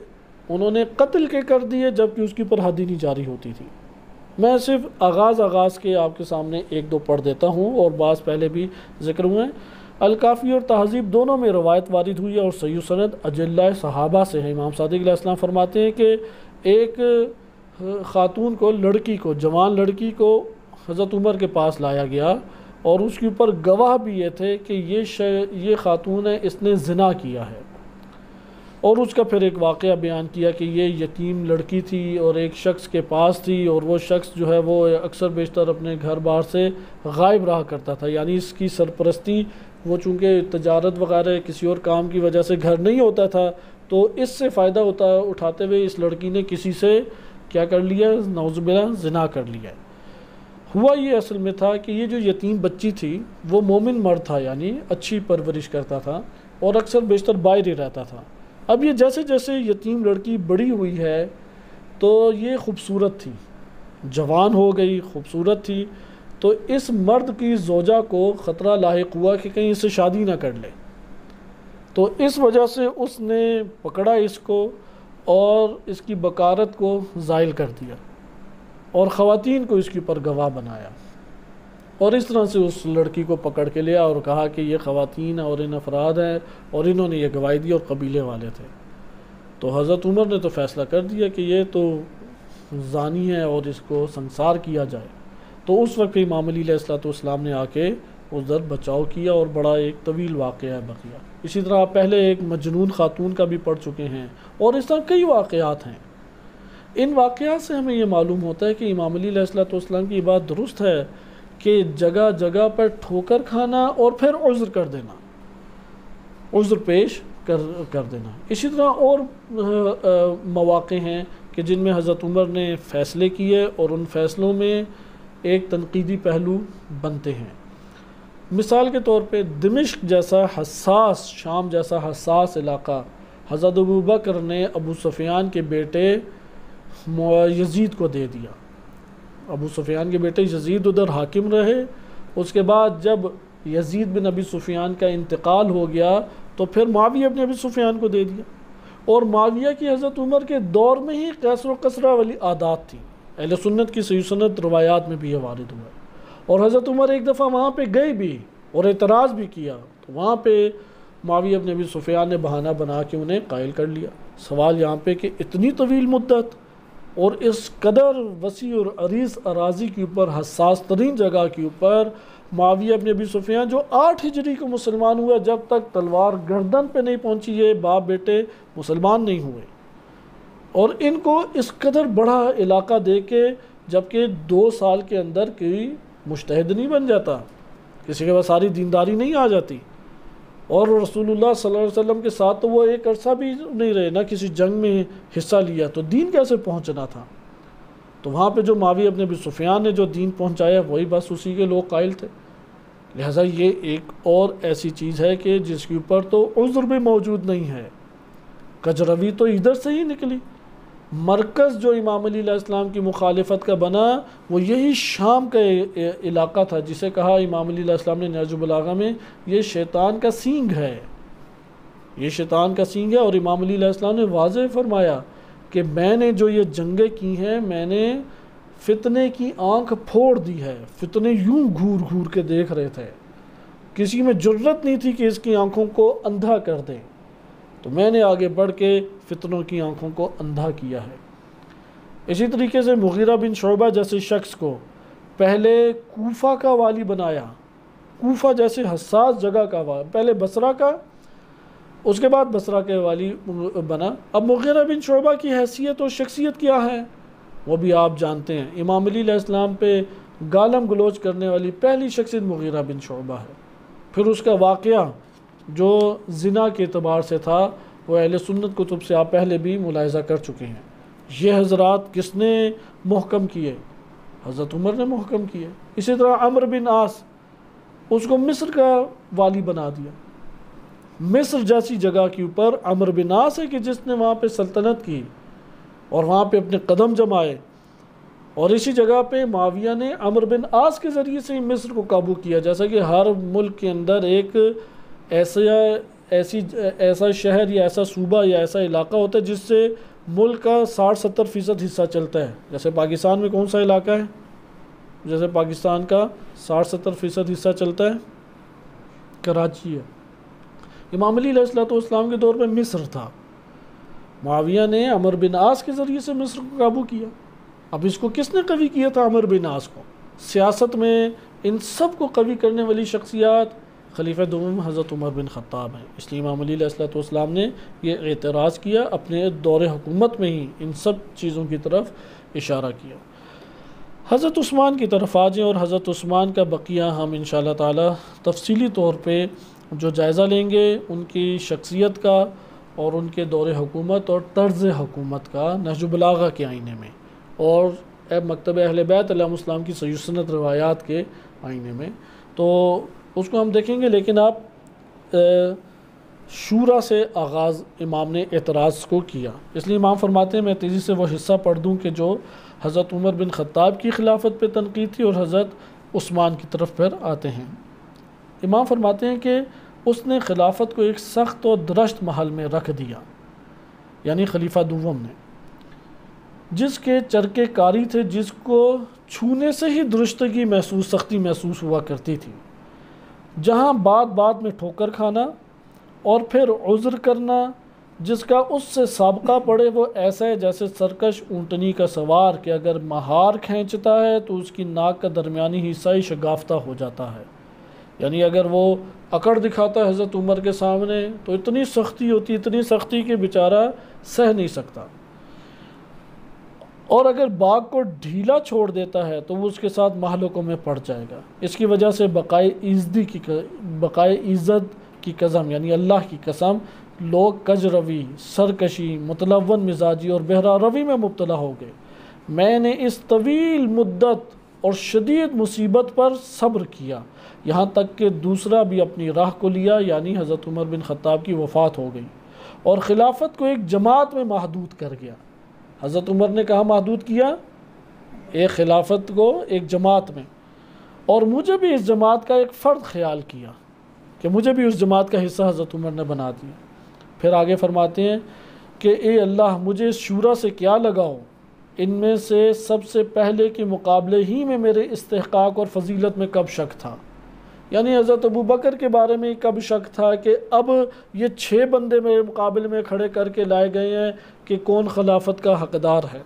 انہوں نے قتل کے کر دیے جبکہ اس کے اوپر حد ہی نہیں جاری ہوتی تھی۔ میں صرف آغاز کے آپ کے سامنے ایک دو پڑھ دیتا ہوں، اور بعض پہلے بھی ذکر ہوئے ہیں۔ الکافی اور تہذیب دونوں میں روایت وارد ہوئی ہے اور صحیح سند اجلہ صحابہ سے ہے۔ امام صادق علیہ السلام فرماتے ہیں کہ ایک خاتون کو، لڑکی کو، جوان لڑکی کو حضرت عمر کے پاس لایا گیا اور اس کے اوپر گواہ بھی یہ تھے کہ یہ خاتون ہے، اس نے زنا کیا ہے، اور اس کا پھر ایک واقعہ بیان کیا کہ یہ یتیم لڑکی تھی اور ایک شخص کے پاس تھی، اور وہ شخص جو ہے وہ اکثر بیشتر اپنے گھر بار سے غائب رہا کرتا تھا، یعنی اس کی سرپرستی، وہ چونکہ تجارت وغیرہ کسی اور کام کی وجہ سے گھر نہیں ہوتا تھا، تو اس سے فائدہ اٹھاتے ہوئے اس لڑکی نے کسی سے کیا کر لیا، نعوذ باللہ زنا کر لیا۔ ہوا یہ اصل میں تھا کہ یہ جو یتیم بچی تھی وہ مومن مرد تھا، یعنی اچھی پرورش کرتا تھا اور اکثر بیشتر باہر ہی رہتا تھا۔ اب یہ جیسے جیسے یتیم لڑکی بڑی ہوئی ہے تو یہ خوبصورت تھی، جوان ہو گئی، خوبصورت تھی، تو اس مرد کی زوجہ کو خطرہ لاحق ہوا کہ کہیں اس سے شادی نہ کر لے، تو اس وجہ سے اس نے پکڑا اس کو اور اس کی بکارت کو زائل کر دیا اور خواتین کو اس کے اوپر گواہ بنایا، اور اس طرح سے اس لڑکی کو پکڑ کے لیا اور کہا کہ یہ خواتین اور ان افراد ہیں اور انہوں نے یہ گواہی دی اور قبیلے والے تھے۔ تو حضرت عمر نے تو فیصلہ کر دیا کہ یہ تو زانی ہے اور اس کو سنسار کیا جائے۔ تو اس وقت امام علی علیہ السلام نے آ کے اس در بچاؤ کیا، اور بڑا ایک طویل واقعہ ہے بقیہ۔ اسی طرح آپ پہلے ایک مجنون خاتون کا بھی پڑھ چکے ہیں، اور اس طرح کئی واقعات ہیں۔ ان واقعات سے ہمیں یہ معلوم ہوتا ہے کہ امام علی علیہ السلام کی بات درست ہے کہ جگہ جگہ پر ٹھوکر کھانا اور پھر عذر کر دینا، عذر پیش کر دینا۔ اسی طرح اور مواقع ہیں کہ جن میں حضرت عمر نے فیصلے کیے اور ان فیصلوں میں ایک تنقیدی پہلو بنتے ہیں۔ مثال کے طور پہ دمشق جیسا حساس، شام جیسا حساس علاقہ حضرت ابوبکر نے ابو سفیان کے بیٹے یزید کو دے دیا۔ ابو سفیان کے بیٹے یزید ادھر حاکم رہے، اس کے بعد جب یزید بن ابی سفیان کا انتقال ہو گیا تو پھر معاویہ بن ابی سفیان کو دے دیا، اور معاویہ کی حضرت عمر کے دور میں ہی قیصر و کسرہ والی عادات تھی۔ اہل سنت کی صحیح سنت روایات میں بھی یہ وارد ہوا ہے، اور حضرت عمر ایک دفعہ وہاں پہ گئے بھی اور اعتراض بھی کیا، تو وہاں پہ معاویہ بن ابی سفیان نے بہانہ بنا کے انہیں قائل کر لیا۔ سوال یہاں پہ کہ اتنی طویل مدت اور اس قدر وسیع اور عریض اراضی کے اوپر، حساس ترین جگہ کے اوپر، معاویہ بن ابی سفیان جو 8 ہجری کو مسلمان ہوا، جب تک تلوار گردن پہ نہیں پہنچی یہ باپ بیٹے مسلمان نہیں ہوئے، اور ان کو اس قدر بڑا علاقہ دے کے جبکہ 2 سال کے اندر کوئی مجتہد نہیں بن جاتا، کسی کے پاس ساری دینداری نہیں آ جاتی، اور رسول اللہ صلی اللہ علیہ وسلم کے ساتھ تو وہ ایک عرصہ بھی نہیں رہے، نہ کسی جنگ میں حصہ لیا، تو دین کیسے پہنچنا تھا؟ تو وہاں پہ جو معاویہ بن ابی سفیان نے جو دین پہنچایا وہی بس اسی کے لوگ قائل تھے۔ لہٰذا یہ ایک اور ایسی چیز ہے کہ جس کے اوپر تو عذر بھی موجود نہیں ہے۔ کجروی تو ادھر سے ہی نکلی، مرکز جو امام علی علیہ السلام کی مخالفت کا بنا وہ یہی شام کا علاقہ تھا، جسے کہا امام علی علیہ السلام نے نہج البلاغہ میں یہ شیطان کا سینگ ہے، یہ شیطان کا سینگ ہے، اور امام علی علیہ السلام نے واضح فرمایا کہ میں نے جو یہ جنگیں کی ہیں میں نے فتنے کی آنکھ پھوڑ دی ہے، فتنے یوں گھور گھور کے دیکھ رہے تھے، کسی میں جرت نہیں تھی کہ اس کی آنکھوں کو اندھا کر دیں، تو میں نے آگے بڑھ کے فتنوں کی آنکھوں کو اندھا کیا ہے۔ اسی طریقے سے مغیرہ بن شعبہ جیسے شخص کو پہلے کوفہ کا والی بنایا، کوفہ جیسے حساس جگہ کا والی، پہلے بصرہ کا، اس کے بعد بصرہ کے والی بنا۔ اب مغیرہ بن شعبہ کی حیثیت اور شخصیت کیا ہے وہ بھی آپ جانتے ہیں، امام علی علیہ السلام پہ گالم گلوچ کرنے والی پہلی شخصیت مغیرہ بن شعبہ ہے۔ پھر اس کا واقعہ جو زنا کے اعتبار سے تھا وہ اہل سنت کتب سے آپ پہلے بھی ملاحظہ کر چکے ہیں۔ یہ حضرات کس نے محکم کیے؟ حضرت عمر نے محکم کیے۔ اسی طرح عمرو بن عاص، اس کو مصر کا والی بنا دیا۔ مصر جیسی جگہ کے اوپر عمرو بن عاص ہے کہ جس نے وہاں پہ سلطنت کی اور وہاں پہ اپنے قدم جمائے، اور اسی جگہ پہ معاویہ نے عمرو بن عاص کے ذریعے سے مصر کو قابو کیا۔ جیسا کہ ہر ملک کے اندر ایک ایسا شہر یا ایسا صوبہ یا ایسا علاقہ ہوتا ہے جس سے ملک کا 60-70% حصہ چلتا ہے۔ جیسے پاکستان میں کون سا علاقہ ہے؟ جیسے پاکستان کا 60-70% حصہ چلتا ہے کراچی ہے۔ امام علی علیہ السلام کے دور پہ مصر تھا، معاویہ نے عمرو بن عاص کے ذریعے سے مصر کو قابو کیا۔ اب اس کو کس نے قوی کیا تھا؟ عمرو بن عاص کو۔ سیاست میں ان سب کو قوی کرنے والی شخصیات خلیفہ دوم حضرت عمر بن خطاب ہیں، اس لیے امام علی علیہ السلام نے یہ اعتراض کیا، اپنے دور حکومت میں ہی ان سب چیزوں کی طرف اشارہ کیا۔ حضرت عثمان کی طرف آ جائیں، اور حضرت عثمان کا بقیہ ہم انشاءاللہ تعالی تفصیلی طور پہ جو جائزہ لیں گے ان کی شخصیت کا اور ان کے دور حکومت اور طرز حکومت کا نہج البلاغہ کے آئینے میں، اور مکتب اہل بیت علیہ السلام کی صحیح سنت روایات کے آئینے میں، تو اس کو ہم دیکھیں گے۔ لیکن آپ شورا سے آغاز امام نے اعتراض کو کیا، اس لیے امام فرماتے ہیں میں تیزی سے وہ حصہ پڑھ دوں کہ جو حضرت عمر بن خطاب کی خلافت پہ تنقید تھی اور حضرت عثمان کی طرف پھر آتے ہیں۔ امام فرماتے ہیں کہ اس نے خلافت کو ایک سخت و درشت محل میں رکھ دیا، یعنی خلیفہ دوم نے، جس کے چرکے کاری تھے، جس کو چھونے سے ہی درشتگی محسوس، سختی محسوس ہوا کرتی تھی، جہاں بات بات میں ٹھوکر کھانا اور پھر عذر کرنا، جس کا اس سے سابقہ پڑے وہ ایسا ہے جیسے سرکش اونٹنی کا سوار کہ اگر مہار کھینچتا ہے تو اس کی ناک کا درمیانی حصہ ہی شگافتہ ہو جاتا ہے، یعنی اگر وہ اکڑ دکھاتا ہے حضرت عمر کے سامنے تو اتنی سختی ہوتی، اتنی سختی کہ بیچارہ سہ نہیں سکتا، اور اگر باغ کو ڈھیلا چھوڑ دیتا ہے تو وہ اس کے ساتھ مہلکوں میں پڑ جائے گا۔ اس کی وجہ سے بقائے عزت کی قسم، یعنی اللہ کی قسم، لوگ کج روی، سرکشی، متلون مزاجی اور بہرا روی میں مبتلا ہو گئے۔ میں نے اس طویل مدت اور شدید مصیبت پر صبر کیا، یہاں تک کہ دوسرا بھی اپنی راہ کو لیا، یعنی حضرت عمر بن خطاب کی وفات ہو گئی، اور خلافت کو ایک جماعت میں محدود کر گیا۔ حضرت عمر نے کہاں محدود کیا؟ ایک خلافت کو ایک جماعت میں، اور مجھے بھی اس جماعت کا ایک فرد خیال کیا کہ مجھے بھی اس جماعت کا حصہ حضرت عمر نے بنا دیا۔ پھر آگے فرماتے ہیں کہ اے اللہ مجھے اس شورا سے کیا لگاؤ، ان میں سے سب سے پہلے کے مقابلے ہی میں میرے استحقاق اور فضیلت میں کب شک تھا، یعنی حضرت ابو بکر کے بارے میں کب شک تھا کہ اب یہ 6 بندے میرے مقابلے میں کھڑے کر کے لائے گئے ہیں کہ کون خلافت کا حقدار ہے۔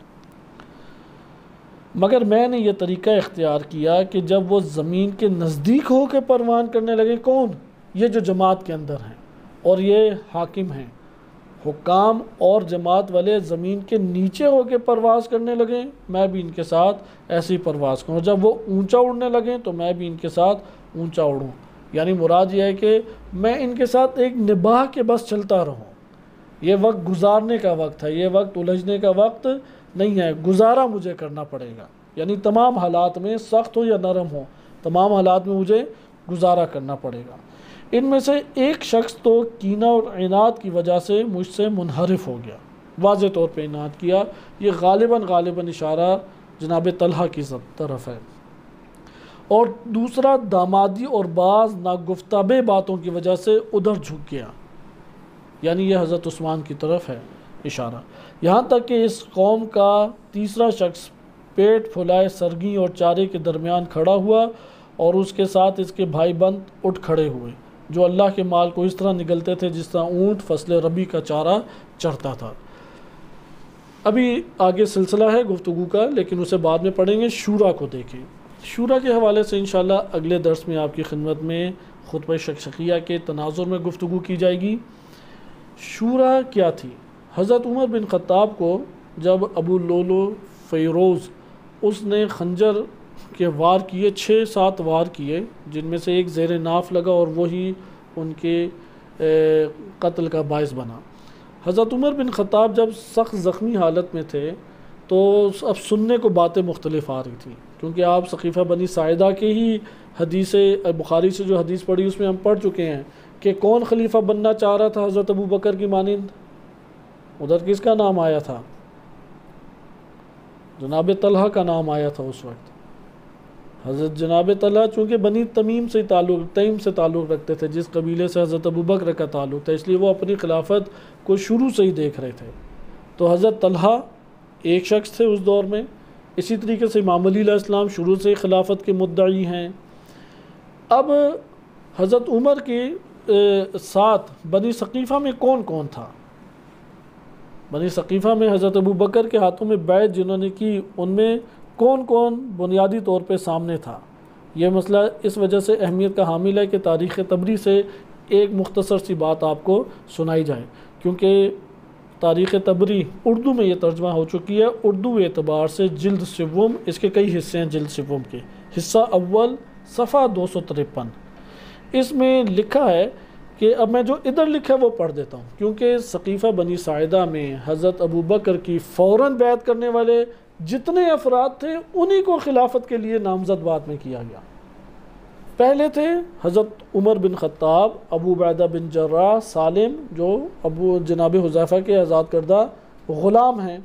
مگر میں نے یہ طریقہ اختیار کیا کہ جب وہ زمین کے نزدیک ہو کے پروان کرنے لگے، کون؟ یہ جو جماعت کے اندر ہیں اور یہ حاکم ہیں، حکام اور جماعت والے زمین کے نیچے ہو کے پرواز کرنے لگیں، میں بھی ان کے ساتھ ایسی پرواز کروں، جب وہ اونچا اڑنے لگیں تو میں بھی ان کے ساتھ اونچا اڑوں۔ یعنی مراد یہ ہے کہ میں ان کے ساتھ ایک نباہ کے بس چلتا رہوں۔ یہ وقت گزارنے کا وقت ہے، یہ وقت الجھنے کا وقت نہیں ہے، گزارا مجھے کرنا پڑے گا، یعنی تمام حالات میں سخت ہو یا نرم ہو، تمام حالات میں مجھے گزارا کرنا پڑے گا۔ ان میں سے ایک شخص تو کینہ اور عناد کی وجہ سے مجھ سے منحرف ہو گیا، واضح طور پہ عناد کیا، یہ غالباً اشارہ جناب طلحہ کی طرف ہے، اور دوسرا دامادی اور بعض ناگفتابے باتوں کی وجہ سے ادھر جھک گیا، یعنی یہ حضرت عثمان کی طرف ہے اشارہ، یہاں تک کہ اس قوم کا تیسرا شخص پیٹ پھلائے سرگی اور چارے کے درمیان کھڑا ہوا، اور اس کے ساتھ اس کے بھائی بند اٹھ کھڑے ہوئے جو اللہ کے مال کو اس طرح نگلتے تھے جس طرح اونٹ فصل ربی کا چارہ چرتا تھا۔ ابھی آگے سلسلہ ہے گفتگو کا، لیکن اسے بعد میں پڑھیں گے۔ شورا کو دیکھیں، شورا کے حوالے سے انشاءاللہ اگلے درس میں آپ کی خدمت میں خطبہ شکشقیہ کے تناظر میں گفتگو کی جائے گی۔ شورا کیا تھی؟ حضرت عمر بن خطاب کو جب ابو لولو فیروز اس نے خنجر کے وار کیے، 6-7 وار کیے، جن میں سے ایک زیر ناف لگا اور وہی ان کے قتل کا باعث بنا۔ حضرت عمر بن خطاب جب سخت زخمی حالت میں تھے تو اب سننے کو باتیں مختلف آ رہی تھیں، کیونکہ آپ سقیفہ بنی ساعدہ کے ہی حدیث بخاری سے جو حدیث پڑھی اس میں ہم پڑھ چکے ہیں کہ کون خلیفہ بننا چاہ رہا تھا حضرت ابو بکر کی مانند؟ ادھر کس کا نام آیا تھا؟ جناب طلحہ کا نام آیا تھا اس وقت۔ حضرت جناب طلحہ چونکہ بنی تمیم سے تعلق رکھتے تھے، جس قبیلے سے حضرت ابو بکر کا تعلق تھا، اس لیے وہ اپنی خلافت کو شروع سے ہی دیکھ رہے تھے۔ تو حضرت طلحہ ایک شخص تھے اس دور میں، اسی طریقے سے امام علی علیہ السلام شروع سے خلافت کے مدعی ہیں۔ اب حضرت عمر کے ساتھ بنی ثقیفہ میں کون کون تھا؟ بنی ثقیفہ میں حضرت ابو بکر کے ہاتھوں میں بیعت جنہوں نے کی، ان میں کون کون بنیادی طور پہ سامنے تھا؟ یہ مسئلہ اس وجہ سے اہمیت کا حامل ہے کہ تاریخ طبری سے ایک مختصر سی بات آپ کو سنائی جائے، کیونکہ تاریخ طبری اردو میں یہ ترجمہ ہو چکی ہے، اردو اعتبار سے جلد سوم، اس کے کئی حصے ہیں جلد سوم کے، حصہ اول صفحہ 253، اس میں لکھا ہے کہ اب میں جو ادھر لکھا ہے وہ پڑھ دیتا ہوں، کیونکہ سقیفہ بنی ساعدہ میں حضرت ابو بکر کی فوراً بیعت کرنے والے جتنے افراد تھے انہی کو خلافت کے لیے نامزد بعد میں کیا گیا۔ پہلے تھے حضرت عمر بن خطاب، ابو عبیدہ بن جراح، سالم جو ابو جناب حذیفہ کے آزاد کردہ غلام ہیں،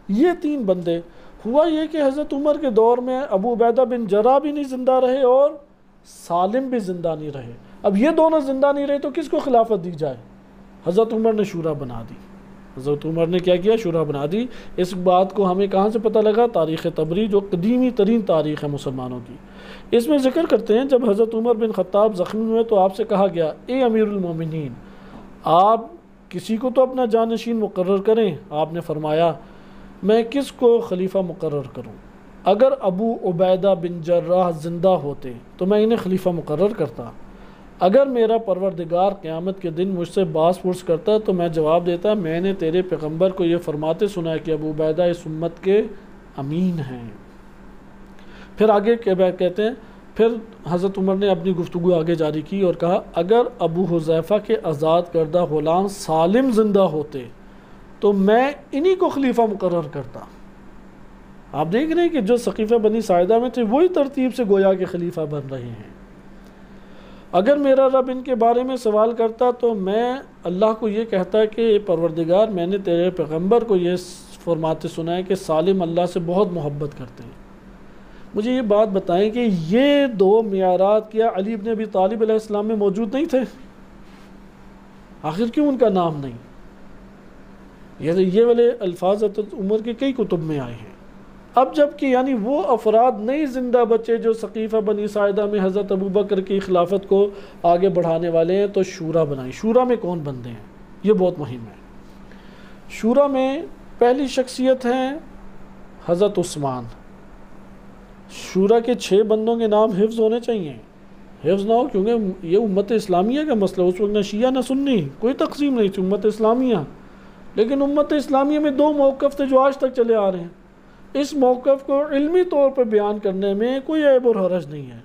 یہ 3 بندے۔ ہوا یہ کہ حضرت عمر کے دور میں ابو عبیدہ بن جراح بھی نہیں زندہ رہے اور سالم بھی زندہ نہیں رہے۔ اب یہ دونوں زندہ نہیں رہے تو کس کو خلافت دی جائے؟ حضرت عمر نے شورا بنا دی، حضرت عمر نے کیا کیا؟ شورا بنا دی۔ اس بات کو ہمیں کہاں سے پتہ لگا؟ تاریخ طبری جو قدیمی ترین تاریخ ہے مسلمانوں کی، اس میں ذکر کرتے ہیں جب حضرت عمر بن خطاب زخمی ہوئے تو آپ سے کہا گیا، اے امیر المومنین، آپ کسی کو تو اپنا جانشین مقرر کریں۔ آپ نے فرمایا، میں کس کو خلیفہ مقرر کروں؟ اگر ابو عبیدہ بن جراح زندہ ہوتے تو میں انہیں خلیفہ مقرر کرتا، اگر میرا پروردگار قیامت کے دن مجھ سے باز پرس کرتا تو میں جواب دیتا، میں نے تیرے پیغمبر کو یہ فرماتے سنا ہے کہ ابو عبیدہ اس امت کے امین ہیں۔ پھر آگے کہتے ہیں، پھر حضرت عمر نے اپنی گفتگو آگے جاری کی اور کہا اگر ابو حذیفہ کے آزاد کردہ غلام سالم زندہ ہوتے تو میں انہی کو خلیفہ مقرر کرتا۔ آپ دیکھ رہے ہیں کہ جو سقیفہ بنی ساعدہ میں تھے وہی ترتیب سے گویا کے خلیفہ بن رہے ہیں۔ اگر میرا رب ان کے بارے میں سوال کرتا تو میں اللہ کو یہ کہتا کہ پروردگار میں نے تیرے پیغمبر کو یہ فرماتے سنا ہے کہ سالم اللہ سے بہت محبت کرتے ہیں۔ مجھے یہ بات بتائیں کہ یہ دو معیارات کیا علی بن ابی طالب علیہ السلام میں موجود نہیں تھے؟ آخر کیوں ان کا نام نہیں؟ یہ والے الفاظ حضرت عمر کے کئی کتب میں آئے ہیں۔ اب جب کہ یعنی وہ افراد نہیں زندہ بچے جو سقیفہ بنی ساعدہ میں حضرت ابوبکر کی خلافت کو آگے بڑھانے والے ہیں، تو شورا بنائی۔ شورا میں کون بندے ہیں؟ یہ بہت مہم ہے۔ شورا میں پہلی شخصیت ہیں حضرت عثمان۔ شورا کے 6 بندوں کے نام حفظ ہونے چاہیے، حفظ نہ ہو کیونکہ یہ امت اسلامیہ کا مسئلہ، اس وقت نہ شیعہ نہ سنی، کوئی تقسیم نہیں تھی، امت اسلامیہ۔ لیکن امت اسلامیہ میں 2 موقف تھے جو آج تک چلے آ رہے ہیں۔ اس موقف کو علمی طور پر بیان کرنے میں کوئی عیب اور حرج نہیں ہے۔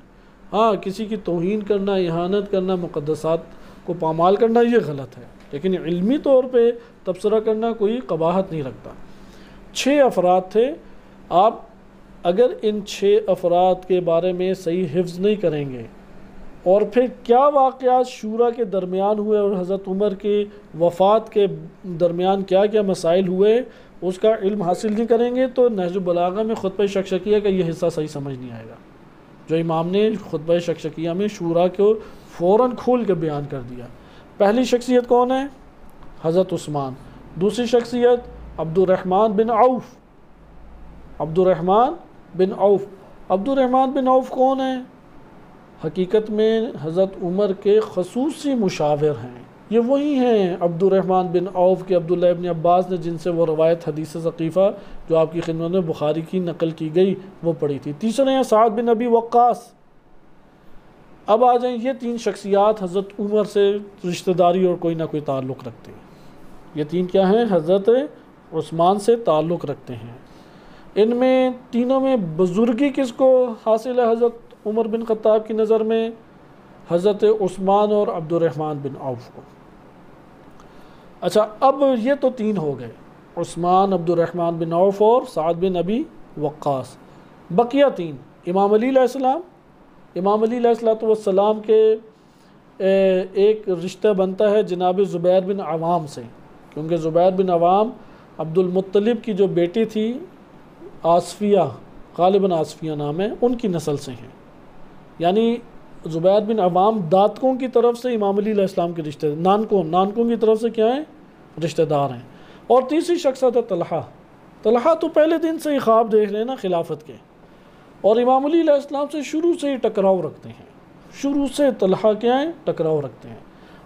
ہاں، کسی کی توہین کرنا، اہانت کرنا، مقدسات کو پامال کرنا یہ غلط ہے، لیکن علمی طور پہ تبصرہ کرنا کوئی قباحت نہیں رکھتا۔ 6 افراد تھے۔ آپ اگر ان 6 افراد کے بارے میں صحیح حفظ نہیں کریں گے اور پھر کیا واقعات شورا کے درمیان ہوئے اور حضرت عمر کی وفات کے درمیان کیا کیا مسائل ہوئے اس کا علم حاصل نہیں کریں گے تو نہج البلاغہ میں خطبہ شکشکیہ کا یہ حصہ صحیح سمجھ نہیں آئے گا، جو امام نے خطبہ شکشکیہ میں شورا کو فوراً کھول کے بیان کر دیا۔ پہلی شخصیت کون ہے؟ حضرت عثمان۔ دوسری شخصیت عبد الرحمن بن عوف۔ عبد الرحمن بن عوف۔ عبد الرحمن بن عوف کون ہیں؟ حقیقت میں حضرت عمر کے خصوصی مشاور ہیں۔ یہ وہی ہیں عبد الرحمن بن عوف کے عبداللہ ابن عباس نے جن سے وہ روایت حدیث ثقیفہ جو آپ کی خدمت میں بخاری کی نقل کی گئی وہ پڑھی تھی۔ تیسرے ہیں سعد بن ابی وقاص۔ اب آ جائیں، یہ 3 شخصیات حضرت عمر سے رشتہ داری اور کوئی نہ کوئی تعلق رکھتے ہیں۔ یہ 3 کیا ہیں؟ حضرت عثمان سے تعلق رکھتے ہیں۔ ان میں تینوں میں بزرگی کس کو حاصل ہے حضرت عمر بن خطاب کی نظر میں؟ حضرت عثمان اور عبد الرحمن بن عوف کو۔ اچھا، اب یہ تو 3 ہو گئے، عثمان، عبد الرحمن بن عوف اور سعد بن ابی وقاص۔ بقیہ 3 امام علی علیہ السلام۔ امام علی علیہ السلام کے ایک رشتہ بنتا ہے جناب زبیر بن عوام سے، کیونکہ زبیر بن عوام عبد المطلب کی جو بیٹی تھی آصفیہ، غالباً آصفیہ نام ہے، ان کی نسل سے ہیں۔ یعنی زبیر بن عوام داتکوں کی طرف سے امام علی علیہ السلام کے رشتہ نانکوں کی طرف سے کیا ہیں؟ رشتہ دار ہیں۔ اور تیسری شخصیت ہے طلحہ۔ طلحہ تو پہلے دن سے ہی خواب دیکھ رہے ہیں نا خلافت کے، اور امام علی علیہ السلام سے شروع سے ہی ٹکراؤ رکھتے ہیں، شروع سے طلحہ کیا ہیں؟ ٹکراؤ رکھتے ہیں۔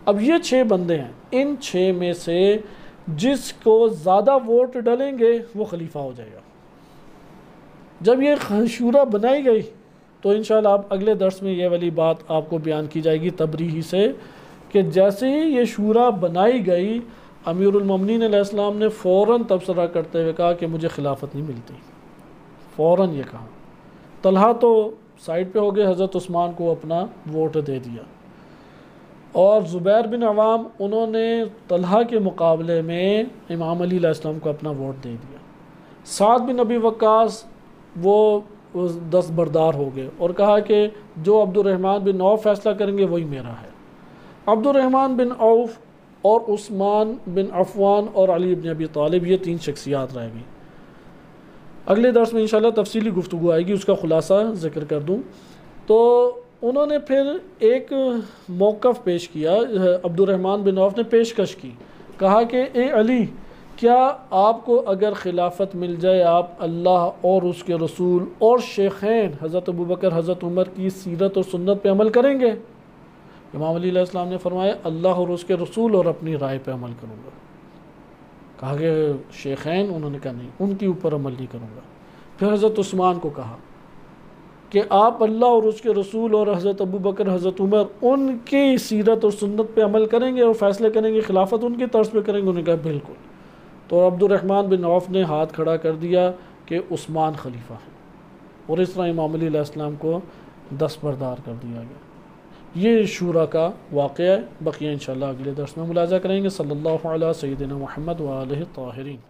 اب یہ 6 بندے ہیں، ان 6 میں سے جس کو زیادہ ووٹ ڈلیں گے وہ خلیفہ ہو جائے گا۔ جب یہ شورا بنائی گئی تو انشاءاللہ آپ اگلے درس میں یہ والی بات آپ کو بیان کی جائے گی تبریحی سے، کہ جیسے ہی یہ شورا بنائی گئی امیر المومنین علیہ السلام نے فوراً تبصرہ کرتے ہوئے کہا کہ مجھے خلافت نہیں ملتی، فوراً یہ کہا۔ طلحہ تو سائڈ پہ ہو گئے، حضرت عثمان کو اپنا ووٹ دے دیا، اور زبیر بن عوام انہوں نے طلحہ کے مقابلے میں امام علی علیہ السلام کو اپنا ووٹ دے دیا۔ سعد بن ابی وقاص وہ دستبردار ہو گئے اور کہا کہ جو عبد الرحمن بن عوف فیصلہ کریں گے وہی میرا ہے۔ عبد الرحمن بن عوف اور عثمان بن عفان اور علی بن ابی طالب، یہ 3 شخصیات رہ گئی۔ اگلے درس میں انشاءاللہ تفصیلی گفتگو آئے گی، اس کا خلاصہ ذکر کر دوں تو انہوں نے پھر ایک موقف پیش کیا، عبد الرحمن بن عوف نے پیشکش کی، کہا کہ اے علی، کیا آپ کو اگر خلافت مل جائے آپ اللہ اور اس کے رسول اور شیخین حضرت ابوبکر حضرت عمر کی سیرت اور سنت پہ عمل کریں گے؟ امام علی علیہ السلام نے فرمایا اللہ اور اس کے رسول اور اپنی رائے پہ عمل کروں گا۔ کہا کہ شیخین؟ انہوں نے کہا نہیں، ان کے اوپر عمل نہیں کروں گا۔ پھر حضرت عثمان کو کہا کہ آپ اللہ اور اس کے رسول اور حضرت ابوبکر حضرت عمر ان کی سیرت اور سنت پہ عمل کریں گے اور فیصلے کریں گے، خلافت ان کی طرز پہ کریں گے؟ انہوں نے کہا بالکل۔ تو عبد الرحمن بن عوف نے ہاتھ کھڑا کر دیا کہ عثمان خلیفہ ہے، اور اس طرح امام علی علیہ السلام کو دستبردار کر دیا گیا۔ یہ شورا کا واقعہ ہے، بقیہ انشاءاللہ اگلے درس میں ملاحظہ کریں گے۔ صلی اللہ علیہ سیدنا محمد و آلہ الطاہرین۔